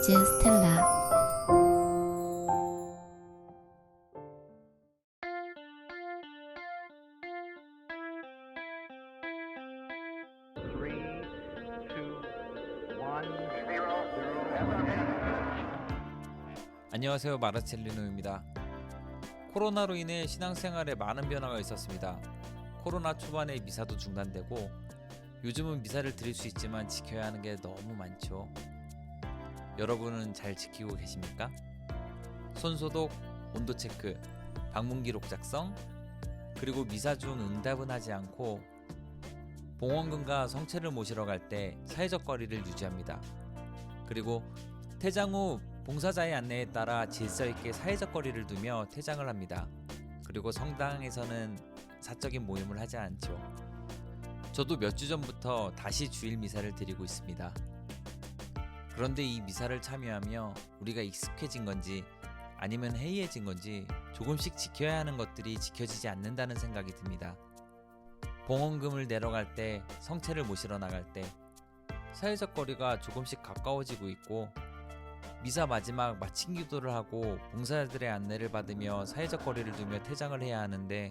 뮤즈 스텔라. 안녕하세요, 마르첼리노입니다. 코로나로 인해 신앙생활에 많은 변화가 있었습니다. 코로나 초반에 미사도 중단되고 요즘은 미사를 드릴 수 있지만 지켜야 하는 게 너무 많죠. 여러분은 잘 지키고 계십니까? 손소독, 온도체크, 방문기록 작성, 그리고 미사 중 응답은 하지 않고 봉헌금과 성체를 모시러 갈 때 사회적 거리를 유지합니다. 그리고 퇴장 후 봉사자의 안내에 따라 질서 있게 사회적 거리를 두며 퇴장을 합니다. 그리고 성당에서는 사적인 모임을 하지 않죠. 저도 몇 주 전부터 다시 주일 미사를 드리고 있습니다. 그런데 이 미사를 참여하며 우리가 익숙해진 건지 아니면 해이해진 건지 조금씩 지켜야 하는 것들이 지켜지지 않는다는 생각이 듭니다. 봉헌금을 내러 갈 때, 성체를 모시러 나갈 때 사회적 거리가 조금씩 가까워지고 있고, 미사 마지막 마침 기도를 하고 봉사자들의 안내를 받으며 사회적 거리를 두며 퇴장을 해야 하는데,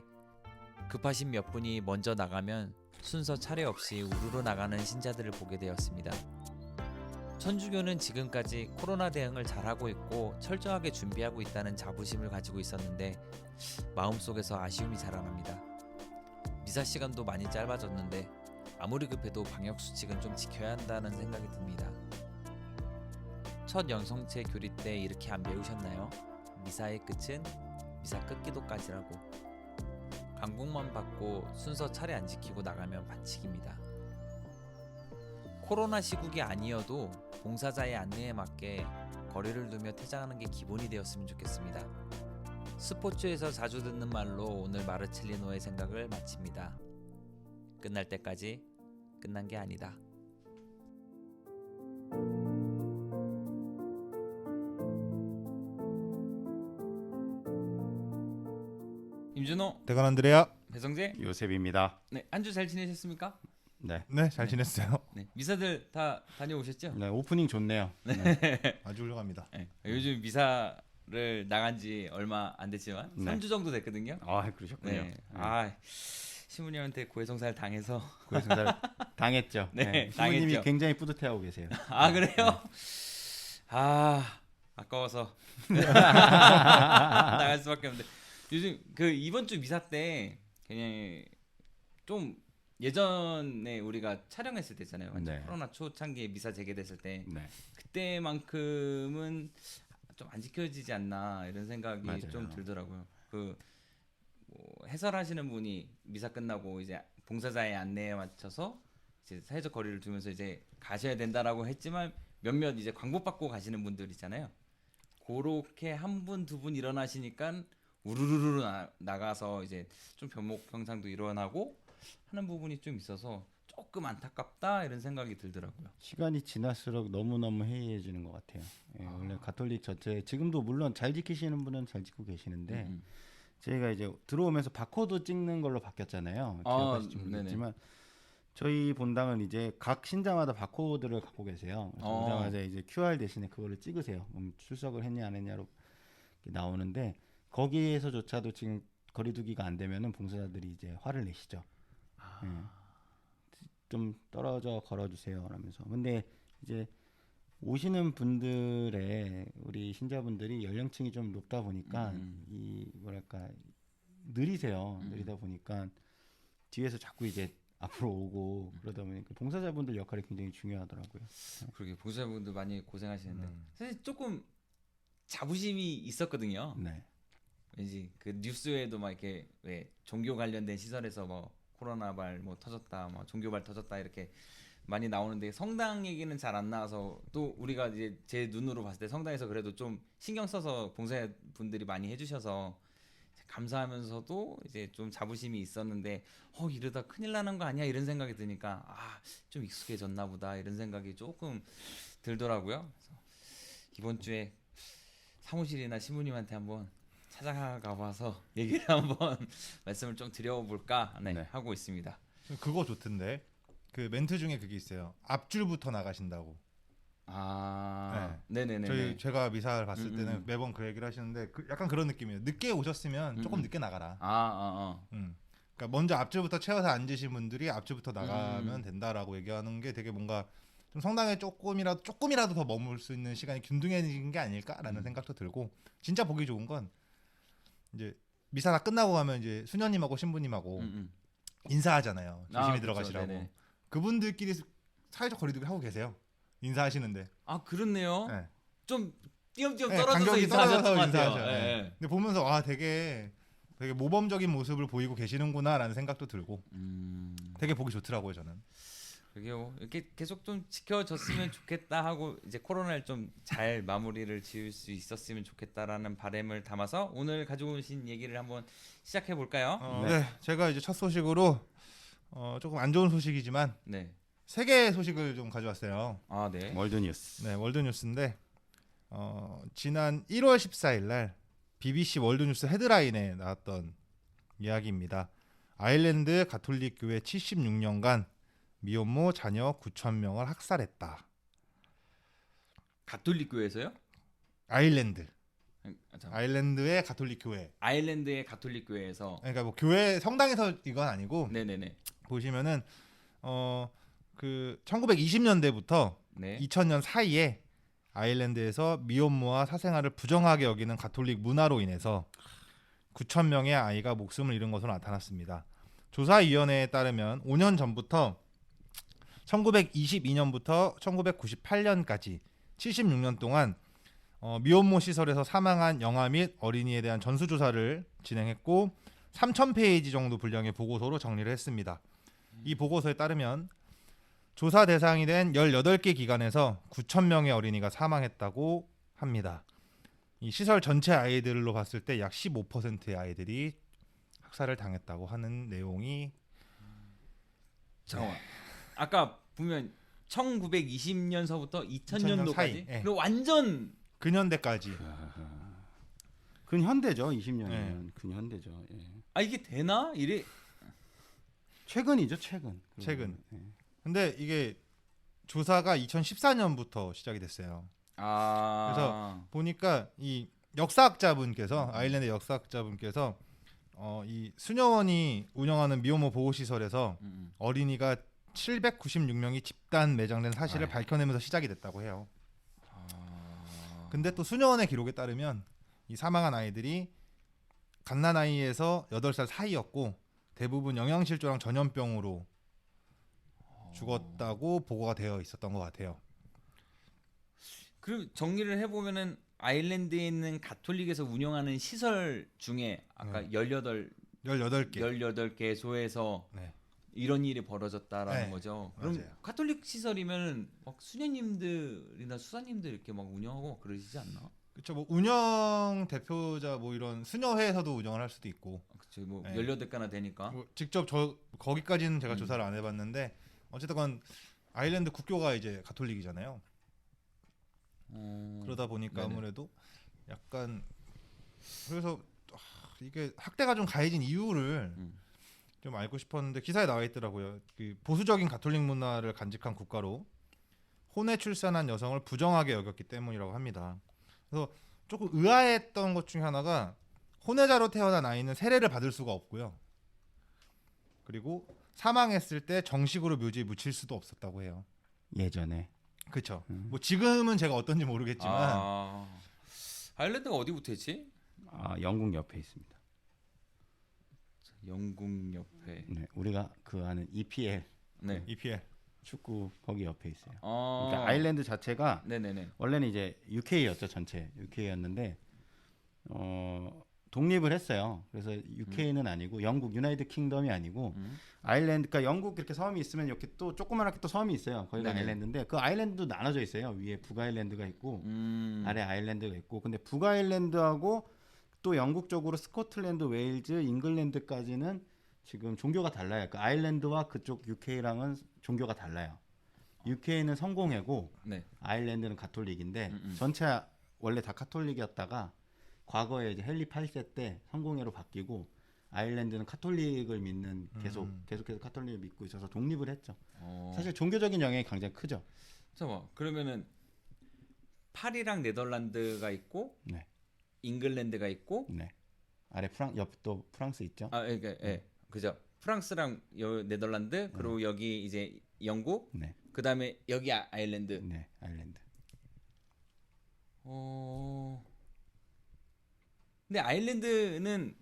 급하신 몇 분이 먼저 나가면 순서 차례 없이 우르르 나가는 신자들을 보게 되었습니다. 천주교는 지금까지 코로나 대응을 잘하고 있고 철저하게 준비하고 있다는 자부심을 가지고 있었는데 마음속에서 아쉬움이 자라납니다. 미사 시간도 많이 짧아졌는데 아무리 급해도 방역수칙은 좀 지켜야 한다는 생각이 듭니다. 첫 영성체 교리 때 이렇게 안 배우셨나요? 미사의 끝은 미사 끝기도까지라고. 강국만 받고 순서 차례 안 지키고 나가면 반칙입니다. 코로나 시국이 아니어도 봉사자의 안내에 맞게 거리를 두며 퇴장하는 게 기본이 되었으면 좋겠습니다. 스포츠에서 자주 듣는 말로 오늘 마르첼리노의 생각을 마칩니다. 끝날 때까지 끝난 게 아니다. 임준호, 대건 안드레아. 배성재, 요셉입니다. 네, 한 주 잘 지내셨습니까? 네. 네, 잘 지냈어요. 네, 미사들 다 다녀오셨죠? 네, 오프닝 좋네요. 아주 훌륭합니다. 네, 요즘 미사를 나간 지 얼마 안 됐지만 네. 3주 정도 됐거든요. 아, 그러셨군요. 네. 아, 시무님한테 고해성사를 당해서 고해성사를 당했죠. 네, 시부님이 당했죠. 굉장히 뿌듯해하고 계세요. 아, 그래요? 아, 아까워서 나갈 수밖에 없는데 요즘 그 이번 주 미사 때 그냥 좀 예전에 우리가 촬영했을 때 있잖아요. 완전 네. 코로나 초창기에 미사 재개됐을 때 네. 그때만큼은 좀 안 지켜지지 않나 이런 생각이 맞아요. 좀 들더라고요. 그 뭐 해설하시는 분이 미사 끝나고 이제 봉사자의 안내에 맞춰서 이제 사회적 거리를 두면서 이제 가셔야 된다라고 했지만 몇몇 이제 광고받고 가시는 분들 있잖아요. 그렇게 한 분 두 분 일어나시니까 우르르르 나가서 이제 좀 변목평상도 일어나고 하는 부분이 좀 있어서 조금 안타깝다 이런 생각이 들더라고요. 시간이 지날수록 너무너무 해이해지는 것 같아요. 예, 원래 가톨릭 전체 지금도 물론 잘 지키시는 분은 잘 지키고 계시는데 저희가 이제 들어오면서 바코드 찍는 걸로 바뀌었잖아요. 기억하실지 모르겠지만 저희 본당은 이제 각 신자마다 바코드를 갖고 계세요. 그래서 오자마자 이제 QR 대신에 그거를 찍으세요. 출석을 했냐 안 했냐로 나오는데 거기에서조차도 지금 거리두기가 안 되면은 봉사자들이 이제 화를 내시죠. 예. 좀 떨어져 걸어주세요 라면서. 근데 이제 오시는 분들의 우리 신자분들이 연령층이 좀 높다 보니까 이 뭐랄까 느리세요. 느리다 보니까 뒤에서 자꾸 이제 앞으로 오고 그러다 보니까 봉사자분들 역할이 굉장히 중요하더라고요. 그러게 봉사자분들 많이 고생하시는데 사실 조금 자부심이 있었거든요. 네. 왠지 그 뉴스에도 막 이렇게 왜 종교 관련된 시설에서 뭐 코로나발 뭐 터졌다, 뭐 종교발 터졌다 이렇게 많이 나오는데 성당 얘기는 잘 안 나와서 또 우리가 이제 제 눈으로 봤을 때 성당에서 그래도 좀 신경 써서 봉사분들이 많이 해주셔서 감사하면서도 이제 좀 자부심이 있었는데 이러다 큰일 나는 거 아니야 이런 생각이 드니까 좀 익숙해졌나 보다 이런 생각이 조금 들더라고요. 그래서 이번 주에 사무실이나 신부님한테 한번 찾아가 봐서 얘기를 한번 말씀을 좀 드려볼까 하고 있습니다. 그거 좋던데. 그 멘트 중에 그게 있어요. 앞줄부터 나가신다고. 아, 네네네. 제가 미사를 봤을 음, 때는 음. 매번 그 얘기를 하시는데 약간 그런 느낌이에요. 늦게 오셨으면 조금 늦게 나가라. 그러니까 먼저 앞줄부터 채워서 앉으신 분들이 앞줄부터 나가면 된다라고 얘기하는 게 되게 뭔가 좀 성당에 조금이라도 더 머물 수 있는 시간이 균등해진 게 아닐까라는 생각도 들고, 진짜 보기 좋은 건 이제 미사 다 끝나고 가면 이제 수녀님하고 신부님하고 인사하잖아요. 조심히 그쵸, 들어가시라고. 네네. 그분들끼리 사회적 거리두기 하고 계세요. 인사하시는데. 아, 그렇네요. 네. 좀 띄엄띄엄 네, 떨어져서 간격이 인사하셨던 것 떨어져서 같아요. 인사하셔요. 예, 네. 예. 근데 보면서 와 되게 모범적인 모습을 보이고 계시는구나라는 생각도 들고 되게 보기 좋더라고요 저는. 그게요. 이렇게 계속 좀 지켜졌으면 좋겠다 하고 이제 코로나를 좀 잘 마무리를 지을 수 있었으면 좋겠다라는 바람을 담아서 오늘 가지고 오신 얘기를 한번 시작해 볼까요? 네. 제가 이제 첫 소식으로 조금 안 좋은 소식이지만 네. 세계 소식을 좀 가져왔어요. 아, 네. 월드뉴스. 네, 월드뉴스인데 지난 1월 14일 날 BBC 월드뉴스 헤드라인에 나왔던 이야기입니다. 아일랜드 가톨릭 교회 76년간 미혼모 자녀 9,000명을 학살했다. 가톨릭 교회에서요? 아일랜드. 잠깐. 아일랜드의 가톨릭 교회. 아일랜드의 가톨릭 교회에서. 그러니까 뭐 교회 성당에서 이건 아니고 네네네. 보시면은 그 1920년대부터 네. 2000년 사이에 아일랜드에서 미혼모와 사생활을 부정하게 여기는 가톨릭 문화로 인해서 9,000명의 아이가 목숨을 잃은 것으로 나타났습니다. 조사위원회에 따르면 5년 전부터 1922년부터 1998년까지 76년 동안 미혼모 시설에서 사망한 영아 및 어린이에 대한 전수조사를 진행했고 3,000페이지 정도 분량의 보고서로 정리를 했습니다. 이 보고서에 따르면 조사 대상이 된 18개 기관에서 9,000명의 어린이가 사망했다고 합니다. 이 시설 전체 아이들로 봤을 때 약 15%의 아이들이 학살을 당했다고 하는 내용이 잠깐만. 아까 보면 1920년서부터 2000년 사이, 2000년도까지. 예. 그리고 완전 근현대까지. 근현대죠. 20년이면 네. 근현대죠. 예. 아, 이게 되나? 이래. 최근이죠. 최근. 최근. 예. 근데 이게 조사가 2014년부터 시작이 됐어요. 아. 그래서 보니까 이 역사학자분께서 아일랜드 역사학자분께서 이 수녀원이 운영하는 미혼모 보호 시설에서 어린이가 796명이 집단 매장된 사실을 아유. 밝혀내면서 시작이 됐다고 해요. 근데 또 수녀원의 기록에 따르면 이 사망한 아이들이 갓난아이에서 8살 사이였고 대부분 영양실조랑 전염병으로 죽었다고 보고가 되어 있었던 것 같아요. 그럼 정리를 해보면은 아일랜드에 있는 가톨릭에서 운영하는 시설 중에 아까 18 18개. 18개소에서 네. 이런 일이 벌어졌다라는 네, 거죠. 그럼 맞아요. 가톨릭 시설이면 막 수녀님들이나 수사님들 이렇게 막 운영하고 막 그러시지 않나? 그렇죠. 뭐 운영 대표자 뭐 이런 수녀회에서도 운영을 할 수도 있고. 그쵸, 뭐 네. 18개나 되니까. 뭐 직접 거기까지는 제가 조사를 안 해봤는데 어쨌든 아일랜드 국교가 이제 가톨릭이잖아요. 그러다 보니까 네네. 아무래도 약간 그래서 이게 학대가 좀 가해진 이유를 좀 알고 싶었는데 기사에 나와 있더라고요. 그 보수적인 가톨릭 문화를 간직한 국가로 혼외 출산한 여성을 부정하게 여겼기 때문이라고 합니다. 그래서 조금 의아했던 것 중에 하나가 혼외자로 태어난 아이는 세례를 받을 수가 없고요. 그리고 사망했을 때 정식으로 묘지에 묻힐 수도 없었다고 해요. 예전에. 그렇죠. 뭐 지금은 제가 어떤지 모르겠지만 아일랜드가 어디 붙어있지? 영국 옆에 있습니다. 영국 옆에. 네, 우리가 그 아는 EPL 네. EPL. 축구 거기 옆에 있어요. 아. 그러니까 아일랜드 자체가 네네네. 원래는 이제 UK였죠. 전체 UK였는데 독립을 했어요. 그래서 UK는 아니고 영국 유나이티드 킹덤이 아니고 아일랜드, 그러니까 영국 이렇게 섬이 있으면 이렇게 또 조그맣게 또 섬이 있어요. 거기가 네네. 아일랜드인데 그 아일랜드도 나눠져 있어요. 위에 북아일랜드가 있고 아래 아일랜드가 있고, 근데 북아일랜드하고 또 영국 쪽으로 스코틀랜드, 웨일즈, 잉글랜드까지는 지금 종교가 달라요. 그 아일랜드와 그쪽 UK랑은 종교가 달라요. UK는 성공회고 네. 아일랜드는 가톨릭인데 전체 원래 다 가톨릭이었다가 과거에 이제 헨리 8세 때 성공회로 바뀌고 아일랜드는 가톨릭을 믿는 계속해서 가톨릭을 믿고 있어서 독립을 했죠. 사실 종교적인 영향이 굉장히 크죠. 잠깐만. 그러면은 파리랑 네덜란드가 있고 네. 잉글랜드가 있고 네. 아래 옆도 프랑스 있죠? 예. 그죠. 프랑스랑 네덜란드 그리고 여기 이제 영국 네. 그다음에 여기 아일랜드. 네. 아일랜드. 근데 아일랜드는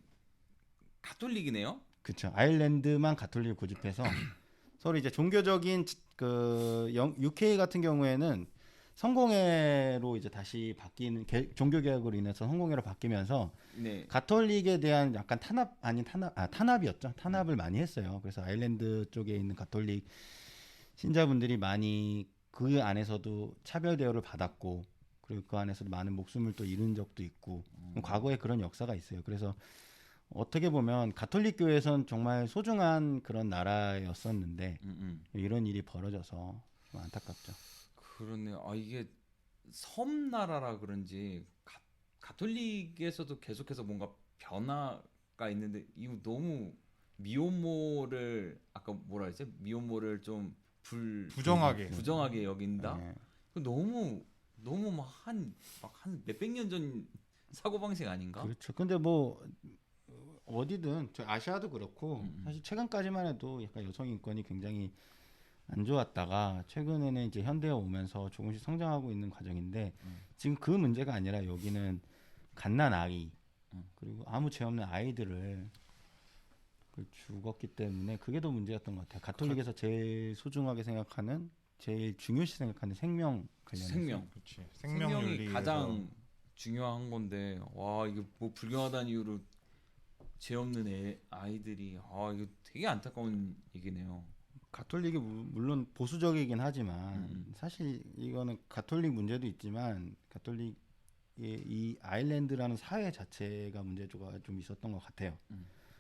가톨릭이네요. 그렇죠. 아일랜드만 가톨릭을 고집해서 서로 이제 종교적인 UK 같은 경우에는 성공회로 이제 다시 바뀌는 종교 개혁으로 인해서 성공회로 바뀌면서 네. 가톨릭에 대한 약간 탄압이었죠. 탄압을 많이 했어요. 그래서 아일랜드 쪽에 있는 가톨릭 신자분들이 많이 그 안에서도 차별 대우를 받았고 그리고 그 안에서도 많은 목숨을 또 잃은 적도 있고 과거에 그런 역사가 있어요. 그래서 어떻게 보면 가톨릭 교회에선 정말 소중한 그런 나라였었는데 이런 일이 벌어져서 좀 안타깝죠. 그러네요. 이게 섬나라라 그런지 가톨릭에서도 계속해서 뭔가 변화가 있는데 이거 너무 미혼모를 아까 뭐라 했지? 미혼모를 좀 부정하게 여긴다. 네. 너무 한 몇백 년 전 사고 방식 아닌가? 그렇죠. 근데 뭐 어디든 저 아시아도 그렇고 사실 최근까지만 해도 약간 여성 인권이 굉장히 안 좋았다가 최근에는 이제 현대에 오면서 조금씩 성장하고 있는 과정인데 지금 그 문제가 아니라 여기는 갓난 아이 그리고 아무 죄 없는 아이들을 죽었기 때문에 그게 더 문제였던 것 같아요. 가톨릭에서 제일 소중하게 생각하는 제일 중요시 생각하는 생명 관련해서 생명이 생명윤리에서 가장 중요한 건데 와 이거 뭐 불경하다는 이유로 죄 없는 아이들이 이거 되게 안타까운 얘기네요. 가톨릭이 물론 보수적이긴 하지만 사실 이거는 가톨릭 문제도 있지만 가톨릭의 이 아일랜드라는 사회 자체가 문제가 좀 있었던 것 같아요.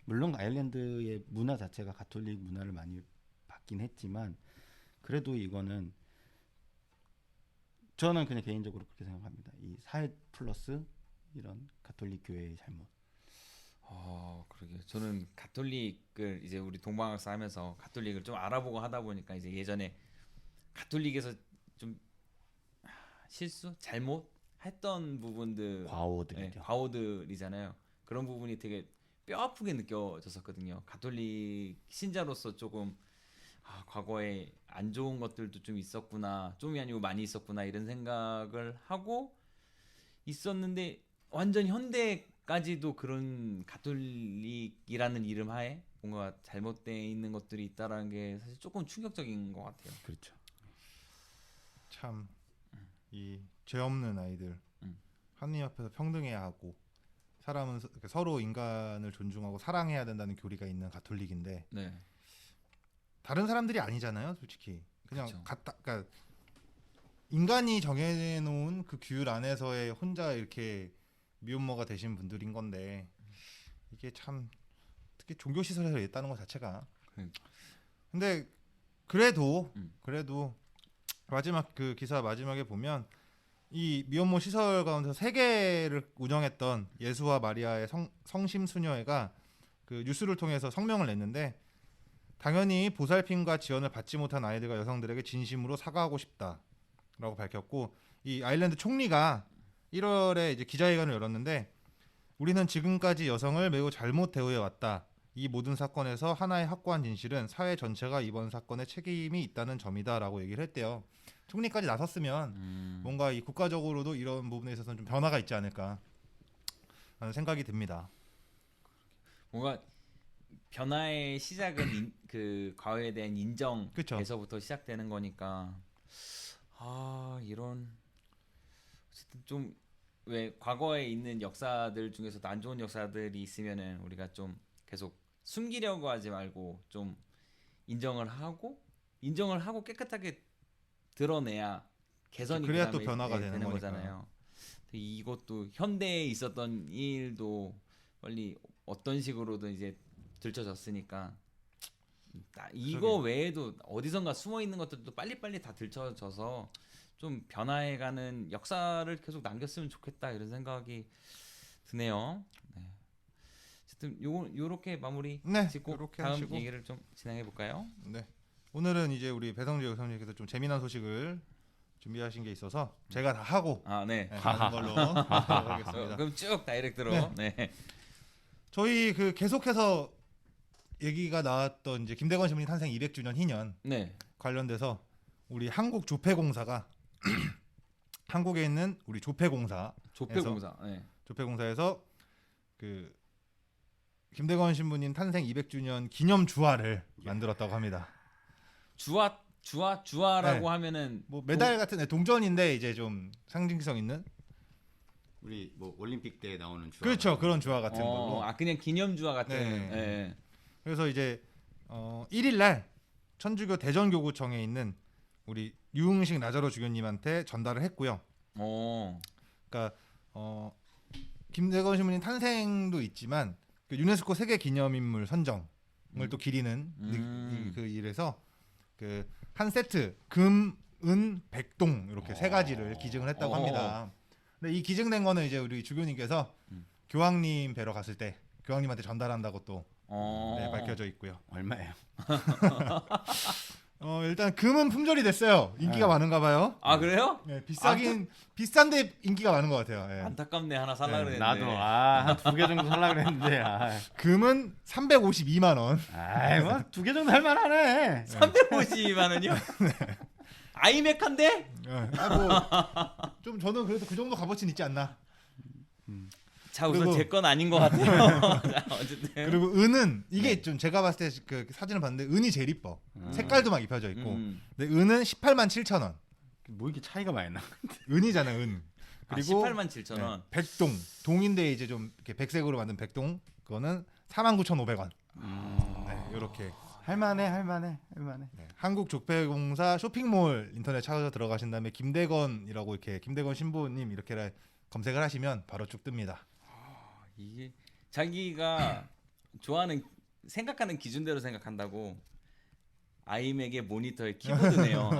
물론 아일랜드의 문화 자체가 가톨릭 문화를 많이 받긴 했지만 그래도 이거는 저는 그냥 개인적으로 그렇게 생각합니다. 이 사회 플러스 이런 가톨릭 교회의 잘못. 그러게. 저는 가톨릭을 이제 우리 동방학사 하면서 가톨릭을 좀 알아보고 하다 보니까 이제 예전에 가톨릭에서 좀 실수, 잘못 했던 부분들, 과오들이죠. 과오들이잖아요. 그런 부분이 되게 뼈 아프게 느껴졌었거든요. 가톨릭 신자로서 조금 과거에 안 좋은 것들도 좀 있었구나, 좀이 아니고 많이 있었구나 이런 생각을 하고 있었는데 완전 현대까지도 그런 가톨릭이라는 이름 하에 뭔가 잘못되어 있는 것들이 있다라는 게 사실 조금 충격적인 것 같아요. 그렇죠. 참 이 죄 없는 아이들 하느님 앞에서 평등해야 하고 사람은 서로 인간을 존중하고 사랑해야 된다는 교리가 있는 가톨릭인데 네. 다른 사람들이 아니잖아요, 솔직히. 그냥 그쵸. 그러니까 인간이 정해놓은 그 규율 안에서의 혼자 이렇게 미혼모가 되신 분들인 건데 이게 참 특히 종교 시설에서 있다는 것 자체가. 근데 그래도 마지막 그 기사 마지막에 보면 이 미혼모 시설 가운데서 3개를 운영했던 예수와 마리아의 성심 수녀회가 그 뉴스를 통해서 성명을 냈는데 당연히 보살핌과 지원을 받지 못한 아이들과 여성들에게 진심으로 사과하고 싶다라고 밝혔고 이 아일랜드 총리가 1월에 이제 기자회견을 열었는데 우리는 지금까지 여성을 매우 잘못 대우해 왔다. 이 모든 사건에서 하나의 확고한 진실은 사회 전체가 이번 사건에 책임이 있다는 점이다라고 얘기를 했대요. 총리까지 나섰으면 뭔가 이 국가적으로도 이런 부분에 있어서는 좀 변화가 있지 않을까 하는 생각이 듭니다. 뭔가 변화의 시작은 그 과거에 대한 인정에서부터 시작되는 거니까 이런 어쨌든 좀 왜 과거에 있는 역사들 중에서도 안 좋은 역사들이 있으면은 우리가 좀 계속 숨기려고 하지 말고 좀 인정을 하고 깨끗하게 드러내야 개선이 그래야 그다음에 또 변화가 되는 거니까. 거잖아요. 이것도 현대에 있었던 일도 빨리 어떤 식으로든 이제 들춰졌으니까 이거 외에도 어디선가 숨어 있는 것들도 빨리빨리 다 들춰져서 좀 변화해가는 역사를 계속 남겼으면 좋겠다 이런 생각이 드네요. 네. 어쨌든 요렇게 마무리 짓고 요렇게 다음 하시고. 얘기를 좀 진행해 볼까요? 네. 오늘은 이제 우리 배성재 여사님께서 좀 재미난 소식을 준비하신 게 있어서 제가 다 하고 네. 가는 걸로 하겠습니다. 그럼 쭉 다이렉트로. 네. 저희 그 계속해서 얘기가 나왔던 이제 김대건 신부님 탄생 200주년 희년 네. 관련돼서 우리 한국조폐공사가 한국에 있는 우리 조폐공사 조폐공사. 네. 조폐공사에서 그 김대건 신부님 탄생 200주년 기념 주화를 만들었다고 합니다. 주화라고 네. 하면은 뭐 메달 같은 동전인데 이제 좀 상징성 있는 우리 뭐 올림픽 때 나오는 주화. 그렇죠. 그런 주화 같은 걸로. 그냥 기념 주화 같은. 네. 네. 그래서 이제 1일 날 천주교 대전교구청에 있는 우리 유흥식 나자로 주교님한테 전달을 했고요. 그러니까 김대건 신부님 탄생도 있지만 그 유네스코 세계 기념인물 선정을 또 기리는 그 일에서 그 한 세트 금, 은, 백동 이렇게 세 가지를 기증을 했다고 합니다. 근데 이 기증된 거는 이제 우리 주교님께서 교황님 뵈러 갔을 때 교황님한테 전달한다고 또 밝혀져 있고요. 얼마예요? 일단 금은 품절이 됐어요. 인기가 많은가 봐요. 아 그래요? 네, 비싼데 인기가 많은 것 같아요. 네. 안타깝네. 하나 살라 네, 그랬는데. 나도 한 2개 정도 살라 그랬는데. 금은 352만 원. 뭐 2개 정도 할 만하네. 350만 원이요? 아이맥한데? 좀 저는 그래도 그 정도 값어치는 있지 않나. 자 우선 그리고- 제 건 아닌 것 같아요. 자, 어쨌든. 그리고 은은 이게 좀 제가 봤을 때 그 사진을 봤는데 은이 제일 이뻐. 색깔도 막 입혀져 있고. 근데 은은 18만 7천 원. 뭐 이렇게 차이가 많이 나? 은이잖아 은. 그리고 18만 7천 원. 백동 동인데 이제 좀 이렇게 백색으로 만든 백동 그거는 49,500원. 네, 이렇게 할만해. 네, 한국조폐공사 쇼핑몰 인터넷 찾아서 들어가신 다음에 김대건이라고 이렇게 김대건 신부님 이렇게 검색을 하시면 바로 쭉 뜹니다. 이게 자기가 좋아하는 생각하는 기준대로 생각한다고 아이맥의 모니터에 키보드네요.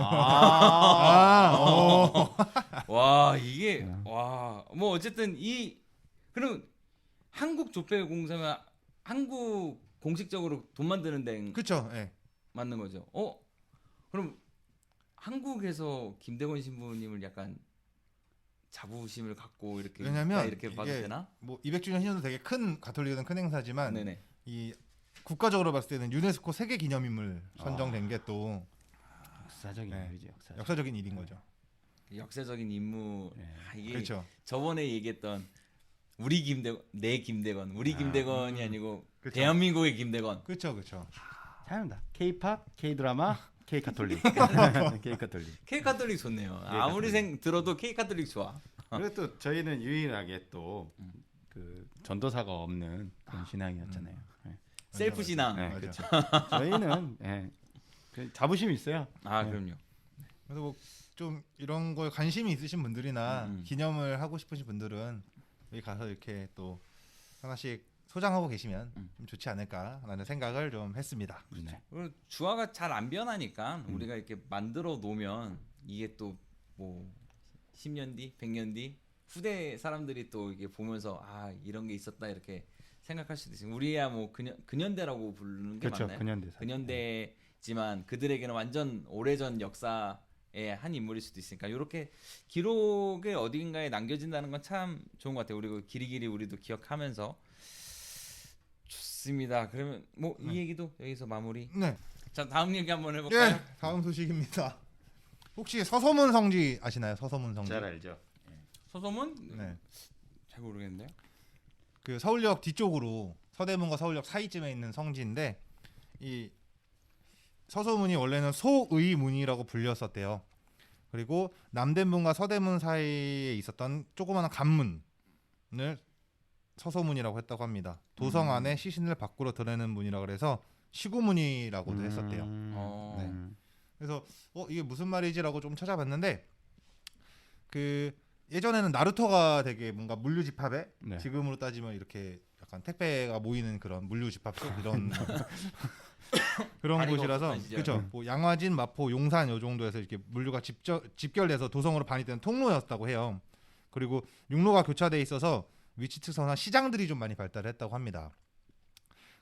와 이게 뭐 어쨌든 그럼 한국 조폐공사면 한국 공식적으로 돈 만드는 데 그렇죠. 네. 맞는 거죠. 그럼 한국에서 김대건 신부님을 약간 자부심을 갖고 이렇게 왜냐면 이렇게 봐도 이게 되나? 뭐 200주년 희년도 되게 큰 가톨릭은 큰 행사지만 네네. 이 국가적으로 봤을 때는 유네스코 세계 기념인물 선정된 게 또 역사적인 네. 일이죠. 역사적인 일인 거죠. 역사적인 임무. 이게 그렇죠. 저번에 얘기했던 우리 김대건, 내 김대건, 우리 김대건이 아니고 그쵸. 대한민국의 김대건. 그렇죠. 다양합니다. K-팝, K-드라마, K-가톨릭. K-가톨릭. K 카톨릭 좋네요. 아무리 들어도 K 카톨릭 좋아. 그리고 또 저희는 유일하게 또 그 전도사가 없는 그런 신앙이었잖아요. 네. 셀프 신앙. 네, 맞아. 그렇죠. 저희는 그 자부심이 있어요. 그럼요. 그래서 뭐 좀 이런 거에 관심이 있으신 분들이나 기념을 하고 싶으신 분들은 여기 가서 이렇게 또 하나씩 소장하고 계시면 좀 좋지 않을까라는 생각을 좀 했습니다. 네. 그리고 주화가 잘 안 변하니까 우리가 이렇게 만들어 놓으면 이게 또 뭐 10년 뒤, 100년 뒤 후대 사람들이 또 이게 보면서 이런 게 있었다 이렇게 생각할 수도 있어요. 우리야 뭐 근현대라고 부르는 게 그렇죠. 맞나요? 근현대사. 근현대지만 그들에게는 완전 오래전 역사의 한 인물일 수도 있으니까 이렇게 기록의 어딘가에 남겨진다는 건 참 좋은 것 같아요. 그리고 길이길이 우리도 기억하면서 좋습니다. 그러면 뭐 이 얘기도 여기서 마무리. 네. 자 다음 얘기 한번 해볼까요? 예. 다음 소식입니다. 혹시 서소문 성지 아시나요? 서소문 성지. 잘 알죠. 서소문? 네. 잘 모르겠는데요. 그 서울역 뒤쪽으로 서대문과 서울역 사이쯤에 있는 성지인데 이 서소문이 원래는 소의문이라고 불렸었대요. 그리고 남대문과 서대문 사이에 있었던 조그마한 관문을 서소문이라고 했다고 합니다. 도성 안에 시신을 밖으로 드러내는 문이라 그래서 시구문이라고도 했었대요. 네. 그래서 이게 무슨 말이지라고 좀 찾아봤는데 그 예전에는 나루터가 되게 뭔가 물류 집합에 네. 지금으로 따지면 이렇게 약간 택배가 모이는 그런 물류 집합 속 이런 그런 다리가 곳이라서 없었던 시절. 그렇죠. 뭐 양화진, 마포, 용산 요 정도에서 이렇게 물류가 집결돼서 도성으로 반입되는 통로였다고 해요. 그리고 육로가 교차돼 있어서 위치 특성상 시장들이 좀 많이 발달했다고 합니다.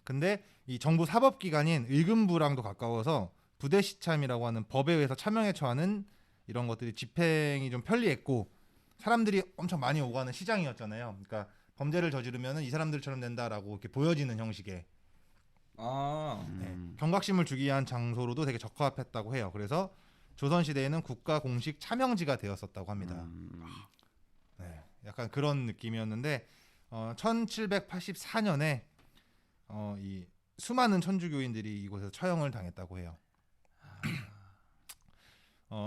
근데 이 정부 사법기관인 의금부랑도 가까워서 부대시참이라고 하는 법에 의해서 차명에 처하는 이런 것들이 집행이 좀 편리했고 사람들이 엄청 많이 오가는 시장이었잖아요. 그러니까 범죄를 저지르면은 이 사람들처럼 된다라고 이렇게 보여지는 형식의 경각심을 주기 위한 장소로도 되게 적합했다고 해요. 그래서 조선 시대에는 국가 공식 차명지가 되었었다고 합니다. 네, 약간 그런 느낌이었는데 1784년에 이 수많은 천주교인들이 이곳에서 처형을 당했다고 해요.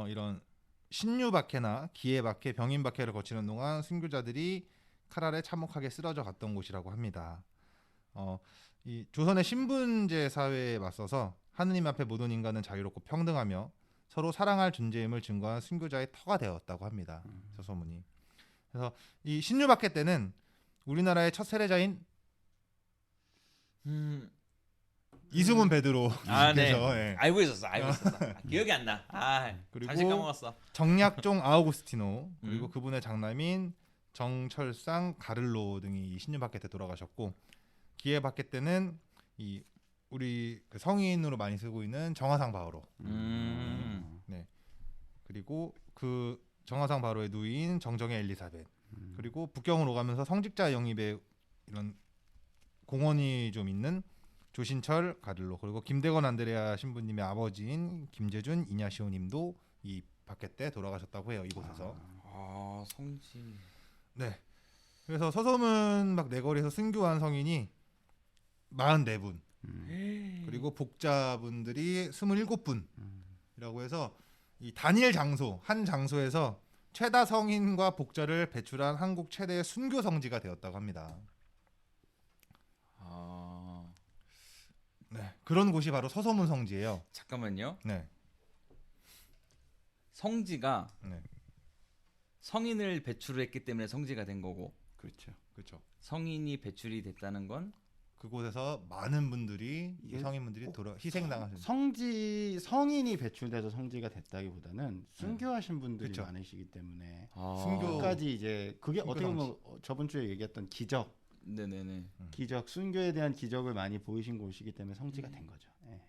이런 신유박해나 기해박해, 병인박해를 거치는 동안 순교자들이 칼 아래 참혹하게 쓰러져 갔던 곳이라고 합니다. 이 조선의 신분제 사회에 맞서서 하느님 앞에 모든 인간은 자유롭고 평등하며 서로 사랑할 존재임을 증거한 순교자의 터가 되었다고 합니다. 저 소문이. 그래서 이 신유박해 때는 우리나라의 첫 세례자인 이승훈 베드로 네. 께서, 예. 알고 있었어. 기억이 안 나. 그리고 다시 까먹었어. 정약종 아우구스티노 그리고 그분의 장남인 정철상 가를로 등이 이 신유박해 때 돌아가셨고 기해박해 때는 이 우리 그 성인으로 많이 쓰고 있는 정화상 바오로 네 그리고 그 정화상 바오로의 누이인 정정의 엘리사벳 그리고 북경으로 가면서 성직자 영입에 이런 공헌이 좀 있는 조신철 가를로 그리고 김대건 안드레아 신부님의 아버지인 김재준 이냐시오님도 이 박해 때 돌아가셨다고 해요. 이곳에서. 성지. 네. 그래서 서소문 막 내거리에서 순교한 성인이 44분 그리고 복자분들이 27분이라고 해서 이 단일 장소 한 장소에서 최다 성인과 복자를 배출한 한국 최대의 순교 성지가 되었다고 합니다. 네, 그런 곳이 바로 서소문 성지예요. 잠깐만요. 네, 성지가 네, 성인을 배출했기 때문에 성지가 된 거고, 그렇죠, 그렇죠. 성인이 배출이 됐다는 건 그곳에서 많은 분들이 이게 성인분들이 희생당하신. 성인이 배출돼서 성지가 됐다기보다는 순교하신 분들이 그쵸. 많으시기 때문에 순교- 끝까지 이제 그게 순교 어떻게 보면 성지. 저번 주에 얘기했던 기적, 네네네. 기적 순교에 대한 기적을 많이 보이신 곳이기 때문에 성지가 된 거죠. 예.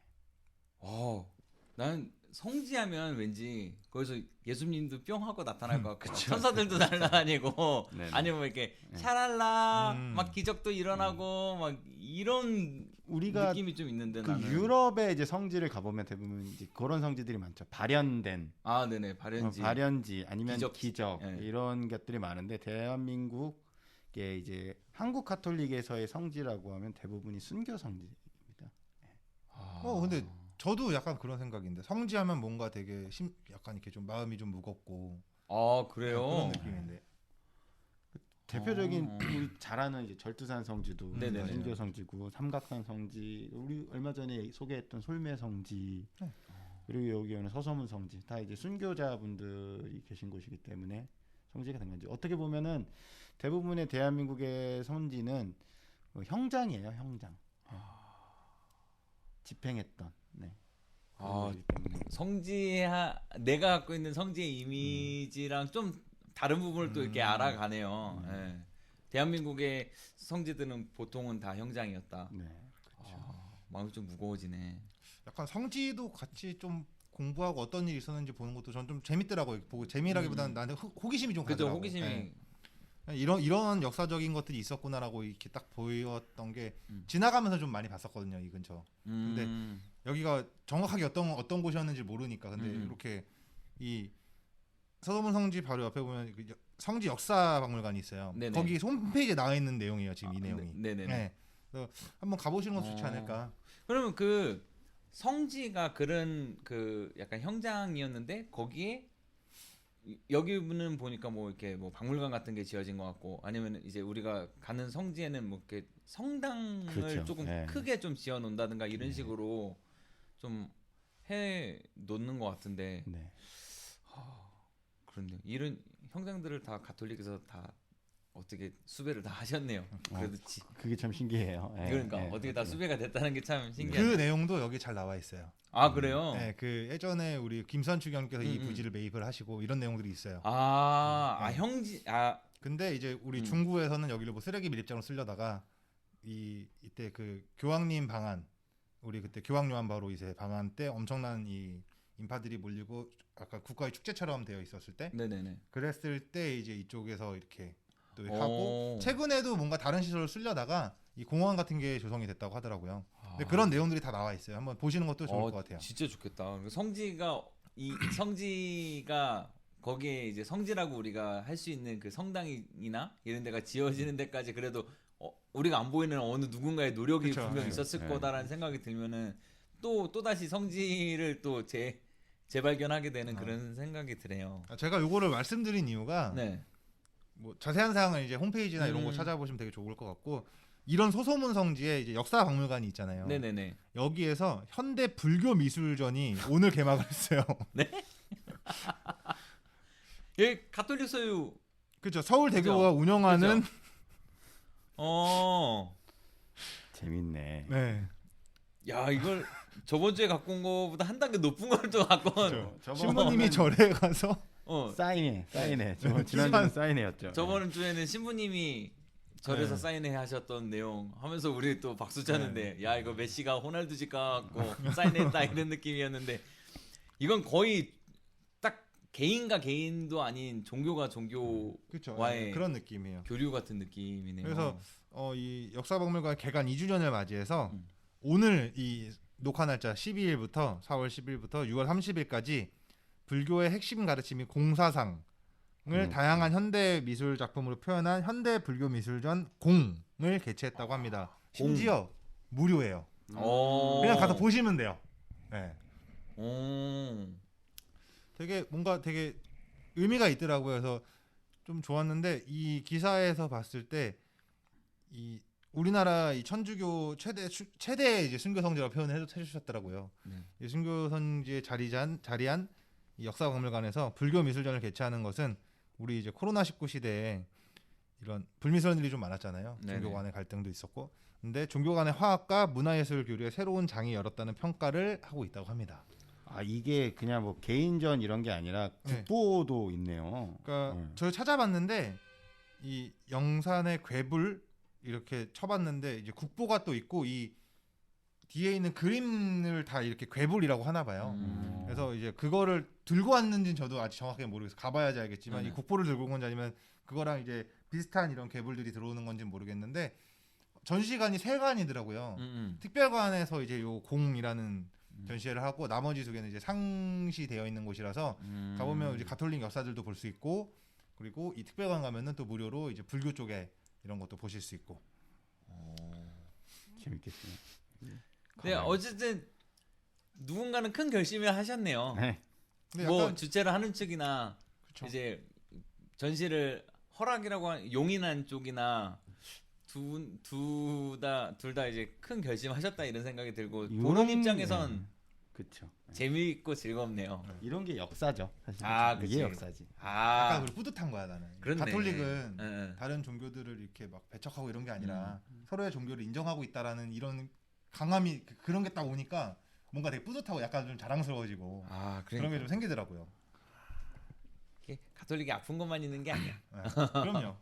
난 성지하면 왠지 거기서 예수님도 뿅 하고 나타날 것 같고 천사들도 날아다니고 네네. 아니면 이렇게 샤랄라 음. 막 기적도 일어나고 막 이런 우리가 느낌이 좀 있는데 그 나는 유럽의 이제 성지를 가보면 대부분 이제 그런 성지들이 많죠. 발현된 네네 발현지 발현지 아니면 기적. 기적 예. 이런 것들이 많은데 대한민국의 이제 한국 가톨릭에서의 성지라고 하면 대부분이 순교 성지입니다. 근데 저도 약간 그런 생각인데 성지하면 뭔가 되게 약간 이렇게 좀 마음이 좀 무겁고 그래요? 그런 느낌인데. 대표적인 우리 잘 아는 이제 절두산 성지도 네네네. 순교 성지고 삼각산 성지, 우리 얼마 전에 소개했던 솔매 성지, 네. 그리고 여기 오는 서소문 성지 다 이제 순교자분들이 계신 곳이기 때문에 성지가 된 건지 어떻게 보면은 대부분의 대한민국의 성지는 형장이에요, 형장. 집행했던. 네. 그런 곳이기 때문에. 내가 갖고 있는 성지의 이미지랑 좀 다른 부분을 또 이렇게 알아가네요. 예. 대한민국의 성지들은 보통은 다 형장이었다. 네. 마음이 좀 무거워지네. 약간 성지도 같이 좀 공부하고 어떤 일이 있었는지 보는 것도 전 좀 재밌더라고요. 보고 재미라기보다는 나한테 호기심이 좀 그죠, 가더라고. 호기심이. 예. 이런 역사적인 것들이 있었구나라고 이렇게 딱 보였던 게 지나가면서 좀 많이 봤었거든요, 이 근처. 근데 여기가 정확하게 어떤 곳이었는지 모르니까 근데 이렇게 이 서소문 성지 바로 옆에 보면 그 성지 역사 박물관이 있어요. 네네. 거기 홈페이지에 나와 있는 내용이에요, 지금 이 내용이. 네네네. 네. 그래서 한번 가보시는 것도 좋지 않을까. 그러면 그 성지가 그런 그 약간 형장이었는데 거기에 여기는 보니까 뭐 이렇게 뭐 박물관 같은 게 지어진 것 같고 아니면 이제 우리가 가는 성지에는 뭐 이렇게 성당을 그렇죠. 조금 네. 크게 좀 지어 놓는다든가 이런 식으로 좀 해 놓는 것 같은데 네. 그런데 이런 형장들을 다 가톨릭에서 다 어떻게 수배를 다 하셨네요. 그래도 그게 참 신기해요. 예, 그러니까 예. 어떻게 다 수배가 됐다는 게 참 그 신기하네. 내용도 여기 잘 나와 있어요. 그래요? 네, 그 예전에 우리 김선추 경께서 이 음. 부지를 매입을 하시고 이런 내용들이 있어요. 아, 네. 형지 근데 이제 우리 중구에서는 여기를 뭐 쓰레기 밀입장으로 쓰려다가 이때 그 교황님 방한 우리 그때 교황 요한 바로 이제 방한 때 엄청난 이 인파들이 몰리고 아까 국가의 축제처럼 되어 있었을 때 네네네. 그랬을 때 이제 이쪽에서 이렇게 또 오. 하고 최근에도 뭔가 다른 시설을 쓰려다가 이 공원 같은 게 조성이 됐다고 하더라고요. 근데 그런 내용들이 다 나와 있어요. 한번 보시는 것도 좋을 것 같아요. 진짜 좋겠다. 성지가 이 성지가 거기에 이제 성지라고 우리가 할 수 있는 그 성당이나 이런 데가 지어지는 데까지 그래도 우리가 안 보이는 어느 누군가의 노력이 그쵸. 분명 네. 있었을 네. 거다라는 생각이 들면은 또 다시 성지를 또 재발견하게 되는 그런 생각이 드네요. 제가 요거를 말씀드린 이유가 네. 뭐 자세한 사항은 이제 홈페이지나 이런 거 찾아보시면 되게 좋을 것 같고 이런 소소문 성지에 이제 역사 박물관이 있잖아요. 네네네. 여기에서 현대 불교 미술전이 오늘 개막을 했어요. 예, 가톨릭 소유. 그렇죠. 서울대교가 운영하는 재밌네. 네. 야, 이걸 저번 주에 갖고 온 거보다 한 단계 높은 걸 또 갖고 온. 신부님이 절에 가서 사인회. 지난주는 기만- 사인회였죠. 저번 주에는 신부님이 절에서 네. 사인회 하셨던 내용 하면서 우리 또 박수 쳤는데 야 이거 메시가 호날두 집 가갖고 사인했다 이런 느낌이었는데 이건 거의 딱 개인과 개인도 아닌 종교가 종교와의 그렇죠. 그런 느낌이에요. 교류 같은 느낌이네요. 그래서 이 역사박물관 개관 2주년을 맞이해서 음. 오늘 이 녹화 날짜 12일부터 4월 10일부터 6월 30일까지 불교의 핵심 가르침이 공사상을 다양한 현대 미술 작품으로 표현한 현대 불교 미술전 공을 개최했다고 합니다. 심지어 무료예요. 그냥 가서 보시면 돼요. 네. 되게 뭔가 되게 의미가 있더라고요. 그래서 좀 좋았는데 이 기사에서 봤을 때 이 우리나라 이 천주교 최대 이제 순교 성지라고 표현을 해주셨더라고요. 네. 이 순교 성지에 자리한 이 역사박물관에서 불교 미술전을 개최하는 것은 우리 이제 코로나 19 시대에 이런 불미스러운 일이 좀 많았잖아요. 네네. 종교 간의 갈등도 있었고, 근데 종교 간의 화합과 문화예술 교류의 새로운 장이 열었다는 평가를 하고 있다고 합니다. 아 이게 그냥 뭐 개인전 이런 게 아니라 네. 국보도 있네요. 그러니까 저희 찾아봤는데 이 영산의 괴불 이렇게 쳐봤는데 이제 국보가 또 있고 이 뒤에 있는 그림을 다 이렇게 괴불이라고 하나 봐요. 그래서 이제 그거를 들고 왔는지는 저도 아직 정확하게 모르겠어요. 가봐야지 알겠지만 이 국보를 들고 온 건지 아니면 그거랑 이제 비슷한 이런 괴불들이 들어오는 건지는 모르겠는데 전시관이 3관이더라고요. 특별관에서 이제 요 공이라는 전시회를 하고 나머지 2개는 이제 상시되어 있는 곳이라서 가보면 이제 가톨릭 역사들도 볼 수 있고 그리고 이 특별관 가면은 또 무료로 이제 불교 쪽에 이런 것도 보실 수 있고. 재밌겠어요. 네, 어쨌든 누군가는 큰 결심을 하셨네요. 네. 근데 뭐 약간 주최를 하는 측이나 그쵸. 이제 전시를 허락이라고 한 용인한 쪽이나 둘 다 이제 큰 결심하셨다 이런 생각이 들고 보는 입장에선 그렇죠. 재미있고 즐겁네요. 이런 게 역사죠. 사실. 그치. 이게 역사지. 약간 그리고 뿌듯한 거야 나는. 그렇네. 가톨릭은 예. 다른 종교들을 이렇게 막 배척하고 이런 게 아니라 서로의 종교를 인정하고 있다라는 이런 강함이 그런 게 딱 오니까 뭔가 되게 뿌듯하고 약간 좀 자랑스러워지고 그런 게 그러니까 좀 생기더라고요. 가톨릭이 아픈 것만 있는 게 아니야. 네, 그럼요.